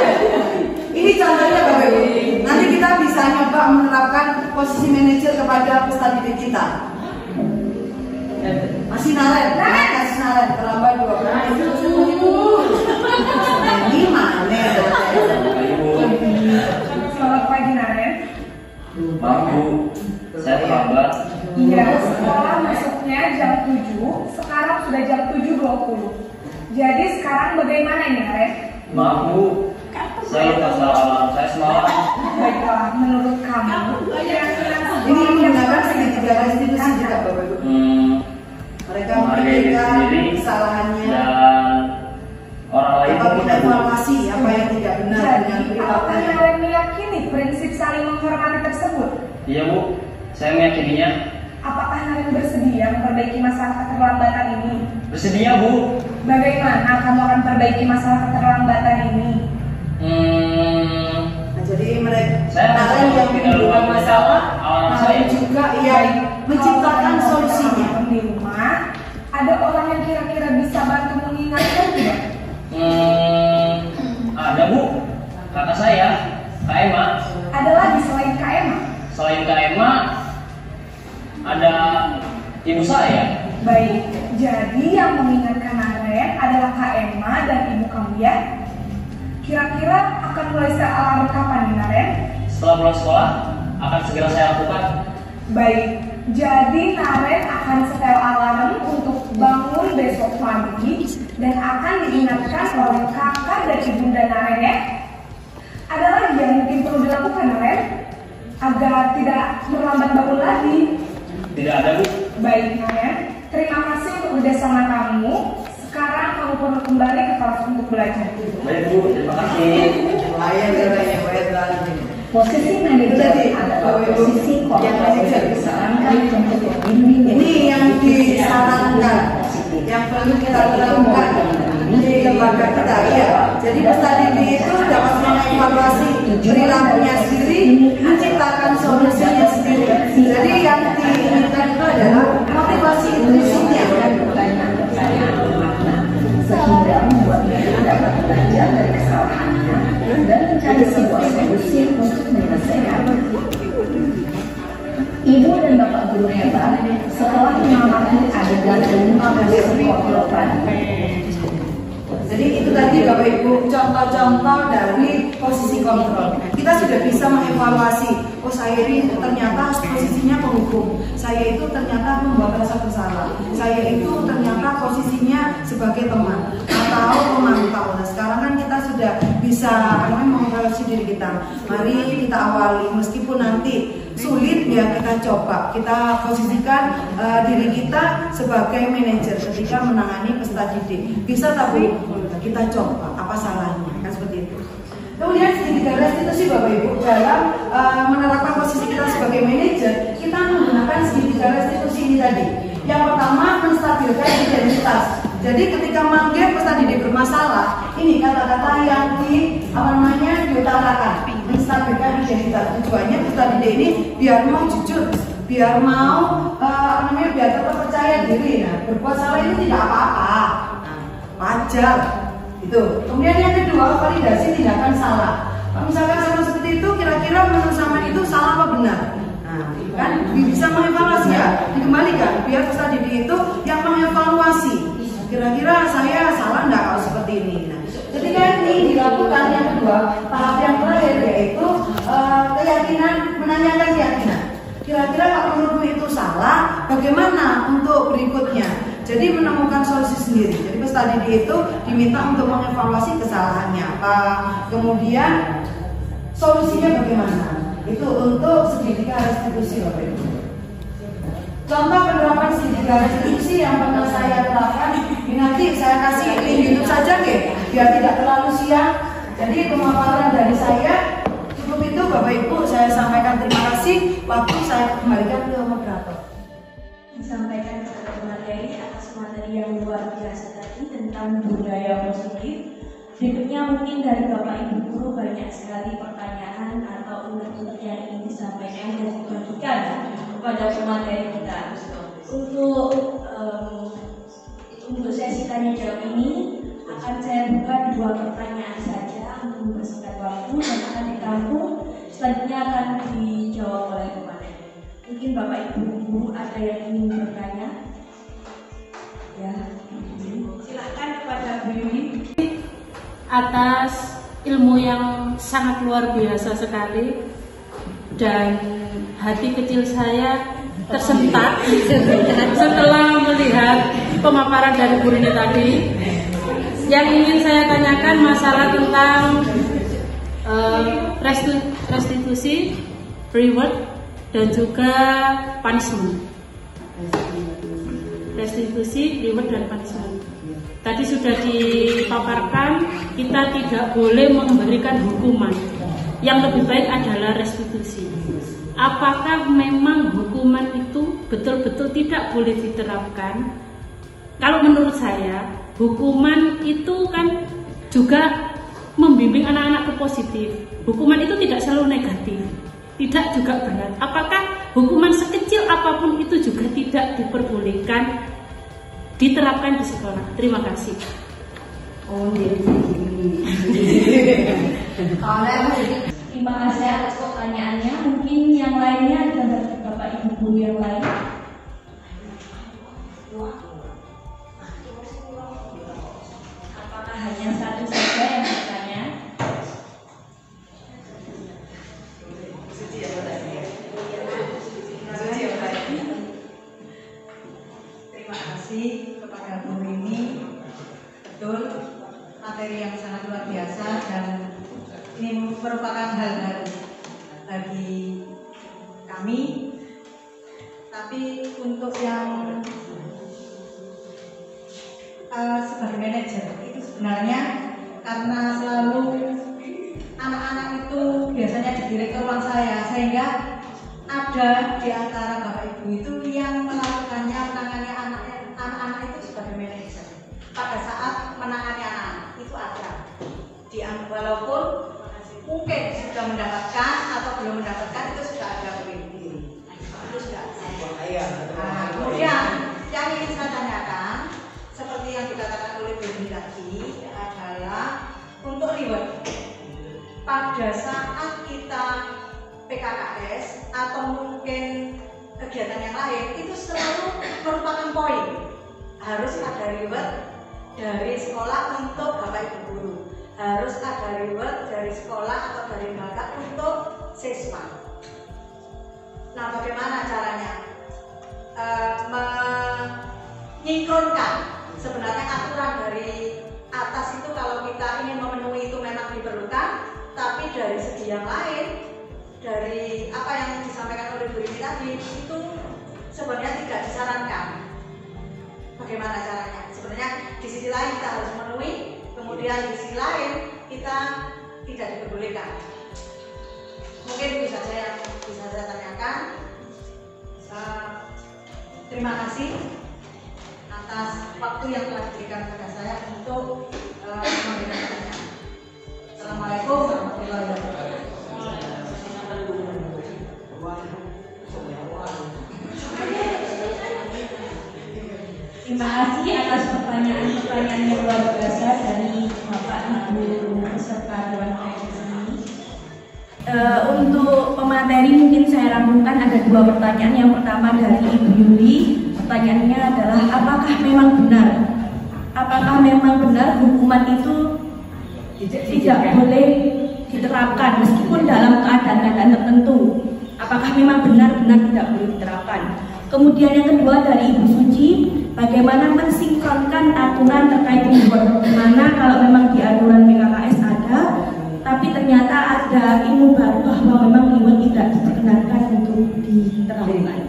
Ini contohnya Bapak Ibu. Nanti kita bisa nyoba menerapkan posisi manajer kepada peserta didik kita. Masih Naren, kasih Naren terlambat 2 menit. Ini mana? Baik Bu. Selamat pagi Naren. Maaf Bu. Saya terlambat. Iya, sekolah masuknya jam 7, sekarang sudah jam 7.20. Jadi sekarang bagaimana ini Naren? Maaf Bu. Saya lupa salah alarm saya semalam. Baiklah, menurut kamu Ini menggunakan segitiga restitusi juga Bapak Ibu. Mereka Menghargai diri memikirkan sendiri kesalahannya, dan orang lain apa pun kita Bu. evaluasi apa yang tidak benar dengan Jadi, apakah perilakunya. Naren meyakini prinsip saling menghormati tersebut? Iya Bu. Saya meyakininya. Apakah Naren bersedia memperbaiki masalah keterlambatan ini? Bersedia Bu. Bagaimana kamu akan perbaiki masalah keterlambatan ini? Nah, jadi mereka Saya Naren yang menimbulkan masalah, alarm Naren saya. juga yang menciptakan solusinya. Kalau di rumah, ada orang yang kira-kira bisa bantu mengingatkan tidak? Ada Bu. Kakak saya, Kak Emma. Ada lagi selain Kak Emma? Selain Kak Emma, ada ibu saya. Baik, jadi yang mengingatkan Naren adalah Kak Emma dan ibu kamu ya. Kira-kira akan mulai setel alarm kapan nih Naren? Setelah pulang sekolah, akan segera saya lakukan. Baik, jadi Naren akan setel alarm untuk bangun besok pagi dan akan diingatkan oleh kakak dan ibunda Naren ya. Ada lagi yang mungkin perlu dilakukan Naren agar tidak terlambat bangun lagi? Tidak ada, Bu. Baik Naren, terima kasih untuk kerjasama kamu. Sekarang kamu perlu kembali ke kelas untuk belajar. Baik, Bu. Terima kasih. Posisi manajer adalah posisi kontrol yang disarankan untuk membimbing. Ini yang disarankan, yang perlu kita lakukan di lembaga kita ya. Jadi peserta didik itu dapat mengevaluasi perilakunya sendiri, menciptakan solusinya sendiri. Jadi yang diinginkan itu adalah motivasi intrinsipnya. Sehingga membuat mereka dapat belajar dari kesalahannya dan mencari sebuah solusi untuk menyelesaikan. Ibu dan bapak guru hebat setelah mengamati adegan rumah kontrol tadi. Jadi itu tadi Bapak Ibu contoh-contoh dari posisi kontrol. Kita sudah bisa mengevaluasi, oh saya ini ternyata posisinya penghukum, saya itu ternyata membawa rasa bersalah, saya itu ternyata posisinya sebagai teman atau pemantau. Nah sekarang kan kita sudah bisa mengevaluasi diri kita. Mari kita awali, meskipun nanti sulit ya kita coba, kita posisikan diri kita sebagai manajer ketika menangani peserta didik. Bisa tapi kita coba, apa salahnya, kan seperti itu. Kemudian segitiga restitusi Bapak Ibu dalam menerapkan posisi kita sebagai manajer, kita menggunakan segitiga restitusi ini tadi. Yang pertama menstabilkan identitas. Jadi ketika manggil peserta didik bermasalah, ini kata-kata yang diutarakan, menstabilkan identitas. Tujuannya peserta didik ini biar mau jujur, biar mau biar tetap percaya diri. Nah, berbuat salah itu tidak apa-apa, wajar. Itu. Kemudian yang kedua, validasi tindakan salah. Kalau misalkan sama seperti itu, kira-kira menurut Saman itu salah apa benar? Nah, kan bisa mengevaluasi ya, dikembalikan biar peserta didik itu yang mengevaluasi. Kira-kira saya salah nggak kalau seperti ini? Nah, ketika ini dilakukan yang kedua, tahap yang terakhir yaitu keyakinan, menanyakan keyakinan. Kira-kira kalau menurutmu itu salah, bagaimana untuk berikutnya? Jadi menemukan solusi sendiri. Jadi peserta didik itu diminta untuk mengevaluasi kesalahannya apa, kemudian solusinya bagaimana. Itu untuk segitiga restitusi Bapak Ibu. Contoh penerapan segitiga restitusi yang pernah saya terapkan, ini nanti saya kasih link YouTube saja biar tidak terlalu siang. Jadi pemaparan dari saya cukup itu Bapak Ibu, saya sampaikan terima kasih. Waktu saya kembalikan ke moderator. Disampaikan kepada materi atas materi yang luar biasa tadi tentang budaya positif. Berikutnya mungkin dari Bapak Ibu guru banyak sekali pertanyaan atau unek-unek yang ingin disampaikan dan dibagikan kepada pemateri kita. Untuk sesi tanya jawab ini akan saya buka 2 pertanyaan saja untuk membersihkan waktu dan akan ditampung, selanjutnya akan dijawab oleh pemateri. Mungkin Bapak Ibu guru ada yang ingin bertanya? Ya, silakan kepada Bu Yuli. Atas ilmu yang sangat luar biasa sekali dan hati kecil saya tersentak setelah melihat pemaparan dari Bu Rini tadi. Yang ingin saya tanyakan masalah tentang restitusi, reward, dan juga punishment. Restitusi, reward, dan punishment. Tadi sudah dipaparkan, kita tidak boleh memberikan hukuman. Yang lebih baik adalah restitusi. Apakah memang hukuman itu betul-betul tidak boleh diterapkan? Kalau menurut saya, hukuman itu kan juga membimbing anak-anak ke positif. Hukuman itu tidak selalu negatif, tidak juga berat. Apakah hukuman sekecil apapun itu juga tidak diperbolehkan diterapkan di sekolah? Terima kasih. Terima kasih atas pertanyaannya. Mungkin yang lainnya ada dari Bapak Ibu guru yang lain. Apakah hanya satu saja? merupakan hal baru bagi kami. Tapi untuk yang sebagai manajer itu sebenarnya karena selalu anak-anak itu biasanya dikirim ke ruang saya, sehingga ada di antara bapak ibu itu yang melakukannya, menangani anak-anak itu sebagai manajer. Pada saat menangani anak-anak itu ada, walaupun mungkin sudah mendapatkan atau belum mendapatkan, itu sudah ada PPD. Itu sudah ada. Kemudian yang ingin saya tanyakan, seperti yang dikatakan oleh Bu Yuli tadi, adalah untuk reward. Pada saat kita PKKS atau mungkin kegiatan yang lain, itu selalu merupakan poin. Harus ada reward dari sekolah untuk bapak ibu guru. Harus ada reward dari sekolah atau dari lembaga untuk siswa. Nah, bagaimana caranya menyinkronkan sebenarnya aturan dari atas itu, kalau kita ingin memenuhi itu memang diperlukan, tapi dari segi yang lain, dari apa yang disampaikan oleh Bu Yuli tadi, itu sebenarnya tidak disarankan. Bagaimana caranya? Sebenarnya di sisi lain kita harus memenuhi, kemudian di sisi lain kita tidak diperbolehkan. Mungkin itu saja yang bisa saya tanyakan. Terima kasih atas waktu yang telah diberikan kepada saya untuk memberikan pertanyaan. Assalamualaikum warahmatullahi wabarakatuh. Terima kasih atas pertanyaan-pertanyaan yang luar biasa dari Bapak Ibu peserta Dewan Pengawas ini. Untuk pemateri mungkin saya rangkumkan ada dua pertanyaan. Yang pertama dari Ibu Yuli, pertanyaannya adalah apakah memang benar hukuman itu tidak boleh diterapkan meskipun dalam keadaan-keadaan tertentu? Apakah memang benar-benar tidak boleh diterapkan? Kemudian yang kedua dari Ibu Suci, bagaimana mensinkronkan aturan terkait reward? Dimana kalau memang di aturan PKKS ada, tapi ternyata ada ilmu baru bahwa memang reward tidak diperkenankan untuk diterapkan.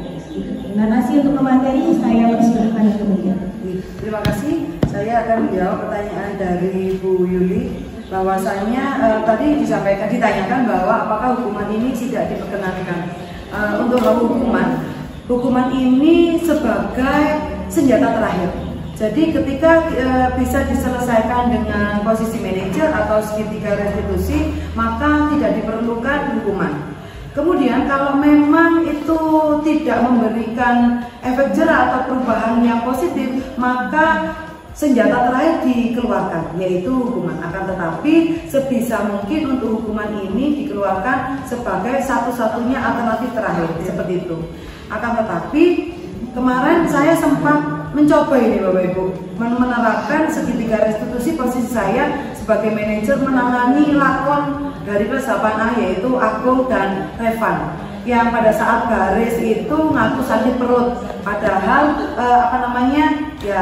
Terima kasih untuk pemateri, saya persilahkan kemudian. Terima kasih. Saya akan menjawab pertanyaan dari Bu Yuli. Bahwasanya tadi ditanyakan bahwa apakah hukuman ini tidak diperkenankan. Untuk hukuman ini sebagai senjata terakhir. Jadi ketika bisa diselesaikan dengan posisi manajer atau segitiga restitusi, maka tidak diperlukan hukuman. Kemudian kalau memang itu tidak memberikan efek jera atau perubahan yang positif, maka senjata terakhir dikeluarkan, yaitu hukuman. Akan tetapi sebisa mungkin untuk hukuman ini dikeluarkan sebagai satu-satunya alternatif terakhir, seperti itu. Akan tetapi kemarin saya sempat mencoba ini Bapak Ibu, menerapkan segitiga restitusi. Posisi saya sebagai manajer menangani lakon dari kelas 8A, yaitu Agung dan Revan, yang pada saat baris itu ngaku sakit perut, padahal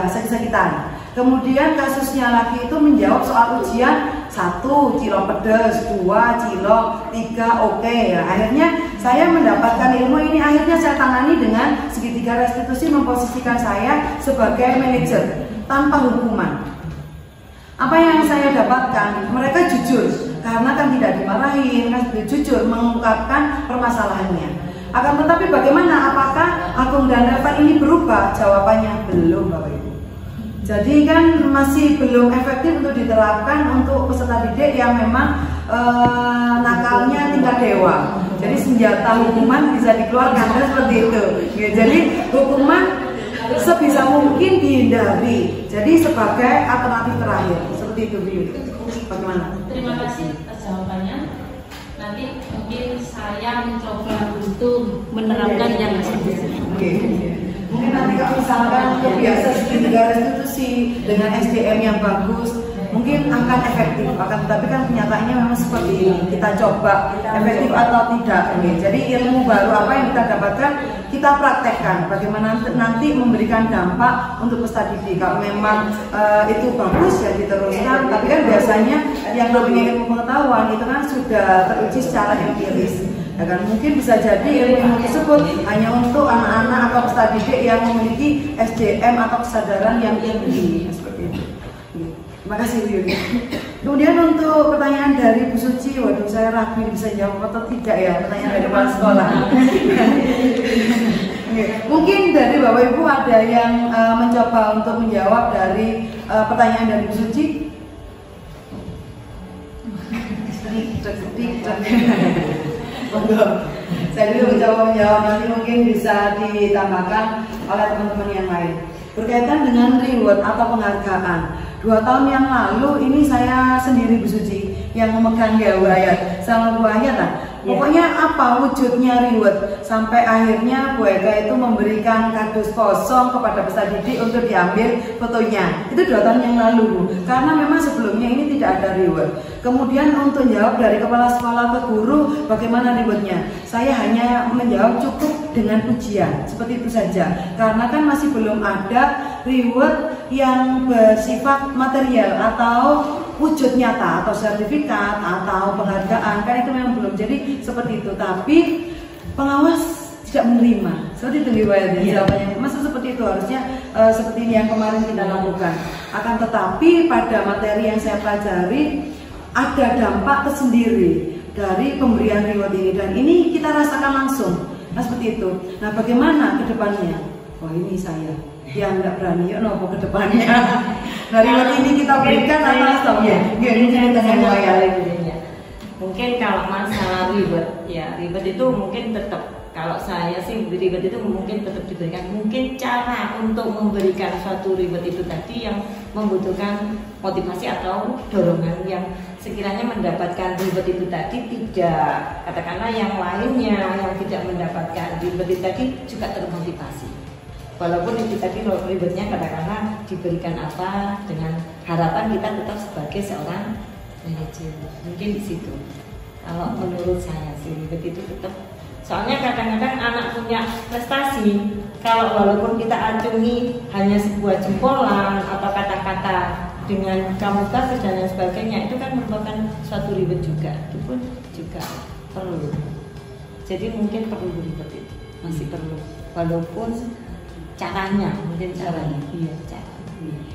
sakit-sakitan. Kemudian kasusnya lagi itu menjawab soal ujian 1 cilok pedes, 2 cilok, 3 oke. Ya, akhirnya saya mendapatkan ilmu ini, akhirnya saya tangani dengan segitiga restitusi, memposisikan saya sebagai manajer tanpa hukuman. Apa yang saya dapatkan? Mereka jujur, karena kan tidak dimarahin, kan jujur mengungkapkan permasalahannya. Akan tetapi bagaimana? Apakah Agung dan Revan ini berubah? Jawabannya belum, Bapak Ibu. Jadi kan masih belum efektif untuk diterapkan untuk peserta didik yang memang nakalnya tingkat dewa. Jadi senjata hukuman bisa dikeluarkan, kan seperti itu. Ya, jadi hukuman sebisa mungkin dihindari. Jadi sebagai alternatif terakhir, seperti itu, Bu. Bagaimana? Terima kasih atas jawabannya. Nanti mungkin saya mencoba untuk menerapkan yang seperti Oke. Mungkin nanti kalau misalkan terbiasa segitiga restitusi dengan SDM yang bagus, mungkin akan efektif, tapi kan kenyataannya memang seperti ini. Kita coba efektif atau tidak. Jadi ilmu baru apa yang kita dapatkan, kita praktekkan bagaimana nanti memberikan dampak untuk peserta didik. Kalau memang itu bagus ya diteruskan, tapi kan biasanya yang namanya ilmu pengetahuan itu kan sudah teruji secara empiris. Ya kan, mungkin bisa jadi ilmu tersebut hanya untuk anak-anak atau peserta didik yang memiliki SDM atau kesadaran yang tinggi, seperti itu. Terima kasih Bu Yuni. Kemudian untuk pertanyaan dari Bu Suci, waduh saya ragu bisa jawab atau tidak ya, pertanyaan dari kepala sekolah. Mungkin dari Bapak Ibu ada yang mencoba untuk menjawab dari pertanyaan dari Bu Suci. Saya dulu mencoba menjawab, nanti mungkin bisa ditambahkan oleh teman-teman yang lain. Berkaitan dengan reward atau penghargaan, 2 tahun yang lalu ini saya sendiri Bu Suci yang memegang ya Bu Ayat sama Bu Ayat lah. Pokoknya apa wujudnya reward sampai akhirnya Bu Eka itu memberikan kardus kosong kepada peserta didik untuk diambil fotonya. Itu 2 tahun yang lalu Bu. Karena memang sebelumnya ini tidak ada reward. Kemudian untuk jawab dari kepala sekolah ke guru bagaimana rewardnya, saya hanya menjawab cukup dengan ujian seperti itu saja. Karena kan masih belum ada reward yang bersifat material atau wujud nyata atau sertifikat atau penghargaan, kan itu memang belum. Jadi seperti itu, tapi pengawas tidak menerima seperti itu jawabannya. Masa seperti itu, harusnya seperti ini yang kemarin kita lakukan. Akan tetapi pada materi yang saya pelajari ada dampak tersendiri dari pemberian reward ini, dan ini kita rasakan langsung. Nah seperti itu. Nah bagaimana ke depannya? Oh ini saya yang nggak berani, yuk nopo ke depannya. Nah reward ini kita berikan atau mungkin kalau masalah reward, ya reward itu mungkin tetap, kalau saya sih reward itu mungkin tetap diberikan. Mungkin cara untuk memberikan suatu reward itu tadi yang membutuhkan motivasi atau dorongan yang sekiranya mendapatkan reward itu tadi tidak, katakanlah yang lainnya yang tidak mendapatkan reward itu tadi juga termotivasi. Walaupun itu tadi rewardnya katakanlah diberikan apa dengan harapan kita tetap sebagai seorang manajer, mungkin di situ. Kalau menurut saya sih reward itu tetap, soalnya kadang-kadang anak punya prestasi, kalau walaupun kita acungi hanya sebuah jempolan atau kata-kata dengan kamu bagus dan lain sebagainya, itu kan merupakan suatu reward juga, itu pun juga perlu. Jadi mungkin perlu reward itu, masih perlu, walaupun caranya, mungkin caranya, cara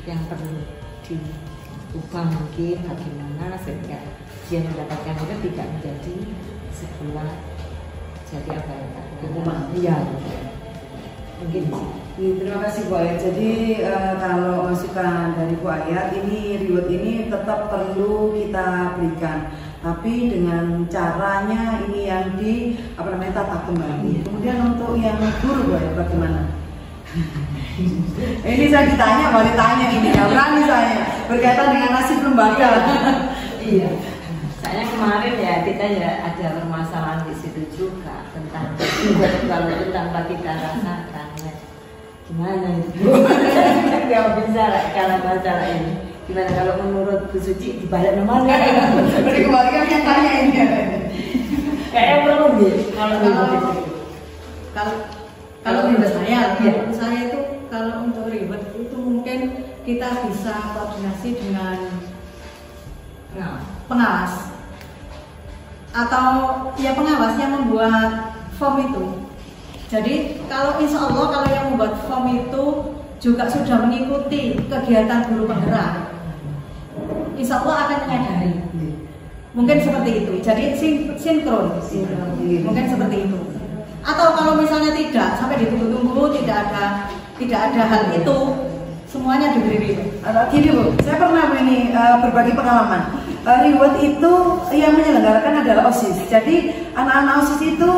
yang perlu diubah mungkin bagaimana sehingga dia mendapatkan itu tidak menjadi sebuah jadi apa ya Kak? Hukuman. Iya. Mungkin. Terima kasih Bu Ayat. Jadi kalau masukan dari Bu Ayat, ini reward ini tetap perlu kita berikan, tapi dengan caranya ini yang tata kembali. Kemudian untuk yang guru Bu Ayat bagaimana? Ini saya ditanya, balik tanya ini, nggak berani saya berkaitan dengan nasib lembaga. Iya. Saya kemarin ya kita ya ada permasalahan di situ juga tentang kalau itu tanpa kita rasakan ya. Gimana itu? Nggak bisa lah kalau masalah ini. Gimana kalau menurut Bu Suci dibalik nomornya? Berarti kembalikan yang tanya ini. Kayaknya perlu deh kalau menurut saya itu kalau untuk reward itu mungkin kita bisa koordinasi dengan pengawas atau ya pengawas yang membuat form itu. Jadi kalau insya Allah kalau yang membuat form itu juga sudah mengikuti kegiatan guru penggerak, insya Allah akan menyadari. Mungkin seperti itu. Jadi sinkron. Mungkin seperti itu. Atau kalau misalnya tidak, sampai ditunggu-tunggu tidak ada hal itu, semuanya diberi reward. Gini Bu, saya pernah berbagi pengalaman. Reward itu yang menyelenggarakan adalah OSIS. Jadi anak-anak OSIS itu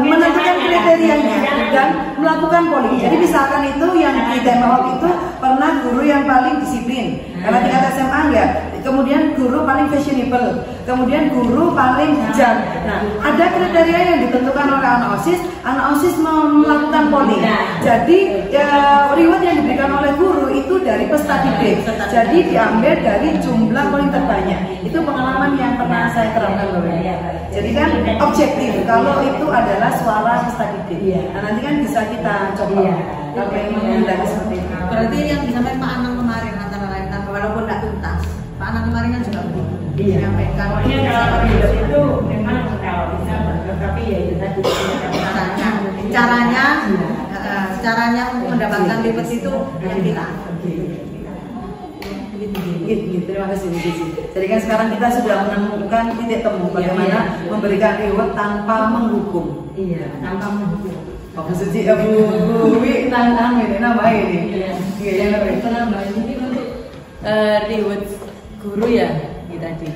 menentukan kriterianya dan melakukan polling. Jadi misalkan itu yang di tema waktu itu pernah guru yang paling disiplin. Karena tingkat SMA ya kemudian guru paling fashionable, kemudian guru paling bijak. Nah, ada kriteria yang ditentukan oleh anak OSIS melakukan polling. Jadi reward yang diberikan oleh guru itu dari peserta didik. Jadi diambil dari jumlah polling terbanyak. Itu pengalaman yang pernah saya terapkan dulu. Jadi kan objektif kalau itu adalah suara peserta didik. Nah, nanti kan bisa kita coba kalau memang mengendaki seperti itu. Berarti yang disampaikan Pak Anang kemarin antara lain, walaupun tidak tuntas, Pak Anang kemarin kan juga begitu. Menyampaikan. Pokoknya kalau reward itu memang kalau bisa tapi ya itu tadi caranya untuk mendapatkan reward itu dari kita. Terima kasih Bu Cici. Jadi kan sekarang kita sudah menemukan titik temu bagaimana memberikan reward tanpa menghukum. Iya, tanpa menghukum. Bu Cici, Bu Wi nantang ini nambah ini. Iya, Nambah ini untuk reward guru ya, tadi.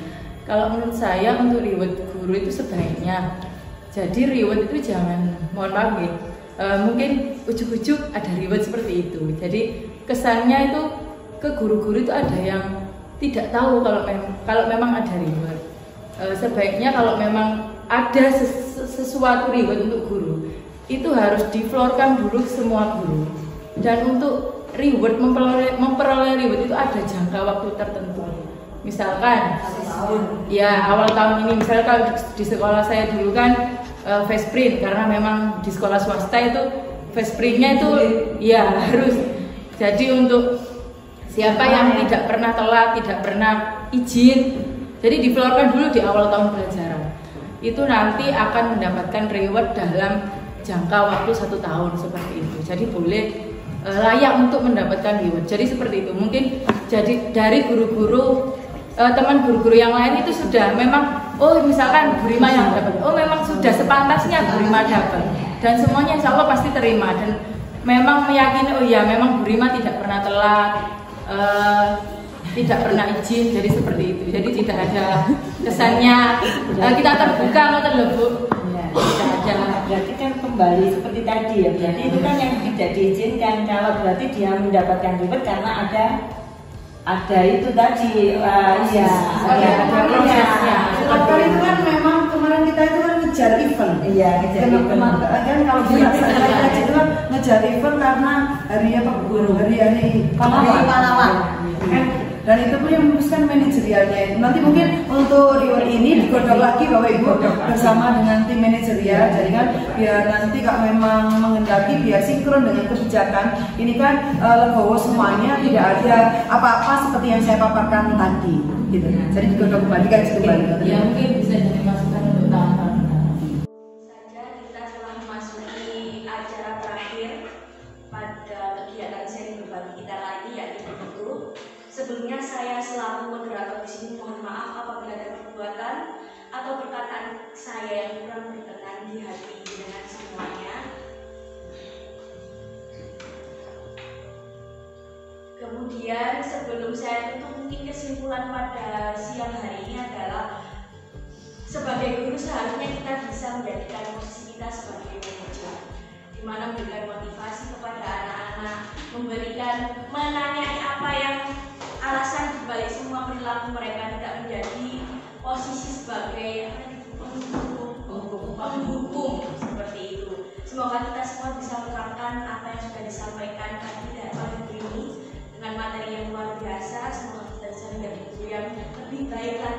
Kalau menurut saya untuk reward guru itu sebaiknya. Jadi reward itu jangan, mohon maaf nih, mungkin ujuk-ujuk ada reward seperti itu. Jadi kesannya itu ke guru-guru itu ada yang tidak tahu kalau memang ada reward. Sebaiknya kalau memang ada sesuatu reward untuk guru, itu harus diflorkan dulu semua guru. Dan untuk reward memperoleh reward itu ada jangka waktu tertentu. Misalkan ya awal tahun ini, misalnya kalau di sekolah saya dulu kan fast print, karena memang di sekolah swasta itu fast printnya itu ya harus. Jadi untuk siapa yang tidak pernah telat, tidak pernah izin, jadi diflorkan dulu di awal tahun pelajaran. Itu nanti akan mendapatkan reward dalam jangka waktu 1 tahun seperti itu. Jadi boleh layak untuk mendapatkan reward. Jadi seperti itu. Mungkin jadi dari guru-guru teman guru-guru yang lain itu sudah memang, oh misalkan Bu Rima yang dapat, oh memang sudah sepantasnya Bu Rima dapat, dan semuanya insya Allah pasti terima, dan memang meyakini oh ya memang Bu Rima tidak pernah telat, tidak pernah izin, jadi seperti itu. Jadi tidak ada kesannya kita terbuka atau terlebur. Tidak ada, berarti kan kembali seperti tadi ya, berarti itu kan yang tidak diizinkan. Kalau berarti dia mendapatkan reward karena ada itu tadi, ada prosesnya. Kalau itu kan memang kemarin kita itu kan ngejar event. Iya, ngejar event. Kan kalau di masyarakat itu kan ngejar event karena hari apa guru, hari pahlawan. Dan itu pun yang memutuskan manajerialnya. Nanti mungkin untuk reward ini digodok lagi Bapak Ibu bersama dengan tim manajerial. Jadi kan biar nanti kalau memang mengendaki biar sinkron dengan kebijakan. Ini kan legowo semuanya, tidak ada apa-apa seperti yang saya paparkan tadi. Gitu. Jadi digodok kembali kan kembali. Ya mungkin bisa jadi masukan untuk tahun-tahun. Saja kita telah memasuki acara terakhir pada kegiatan seri berbagi kita lagi, yaitu bentuk. Sebelumnya saya selaku moderator di sini mohon maaf apabila ada perbuatan atau perkataan saya yang kurang berkenan di hati dengan semuanya. Kemudian sebelum saya tutup, mungkin kesimpulan pada siang hari ini adalah sebagai guru seharusnya kita bisa menjadikan posisi kita sebagai manajer, di mana memberikan motivasi kepada anak-anak, menanyai apa yang alasan dibalik semua perilaku mereka, tidak menjadi posisi sebagai penghukum seperti itu. Semoga kita semua bisa menerapkan apa yang sudah disampaikan tadi oleh Bu ini dengan materi yang luar biasa. Semoga kita bisa menjadi guru yang lebih baik lagi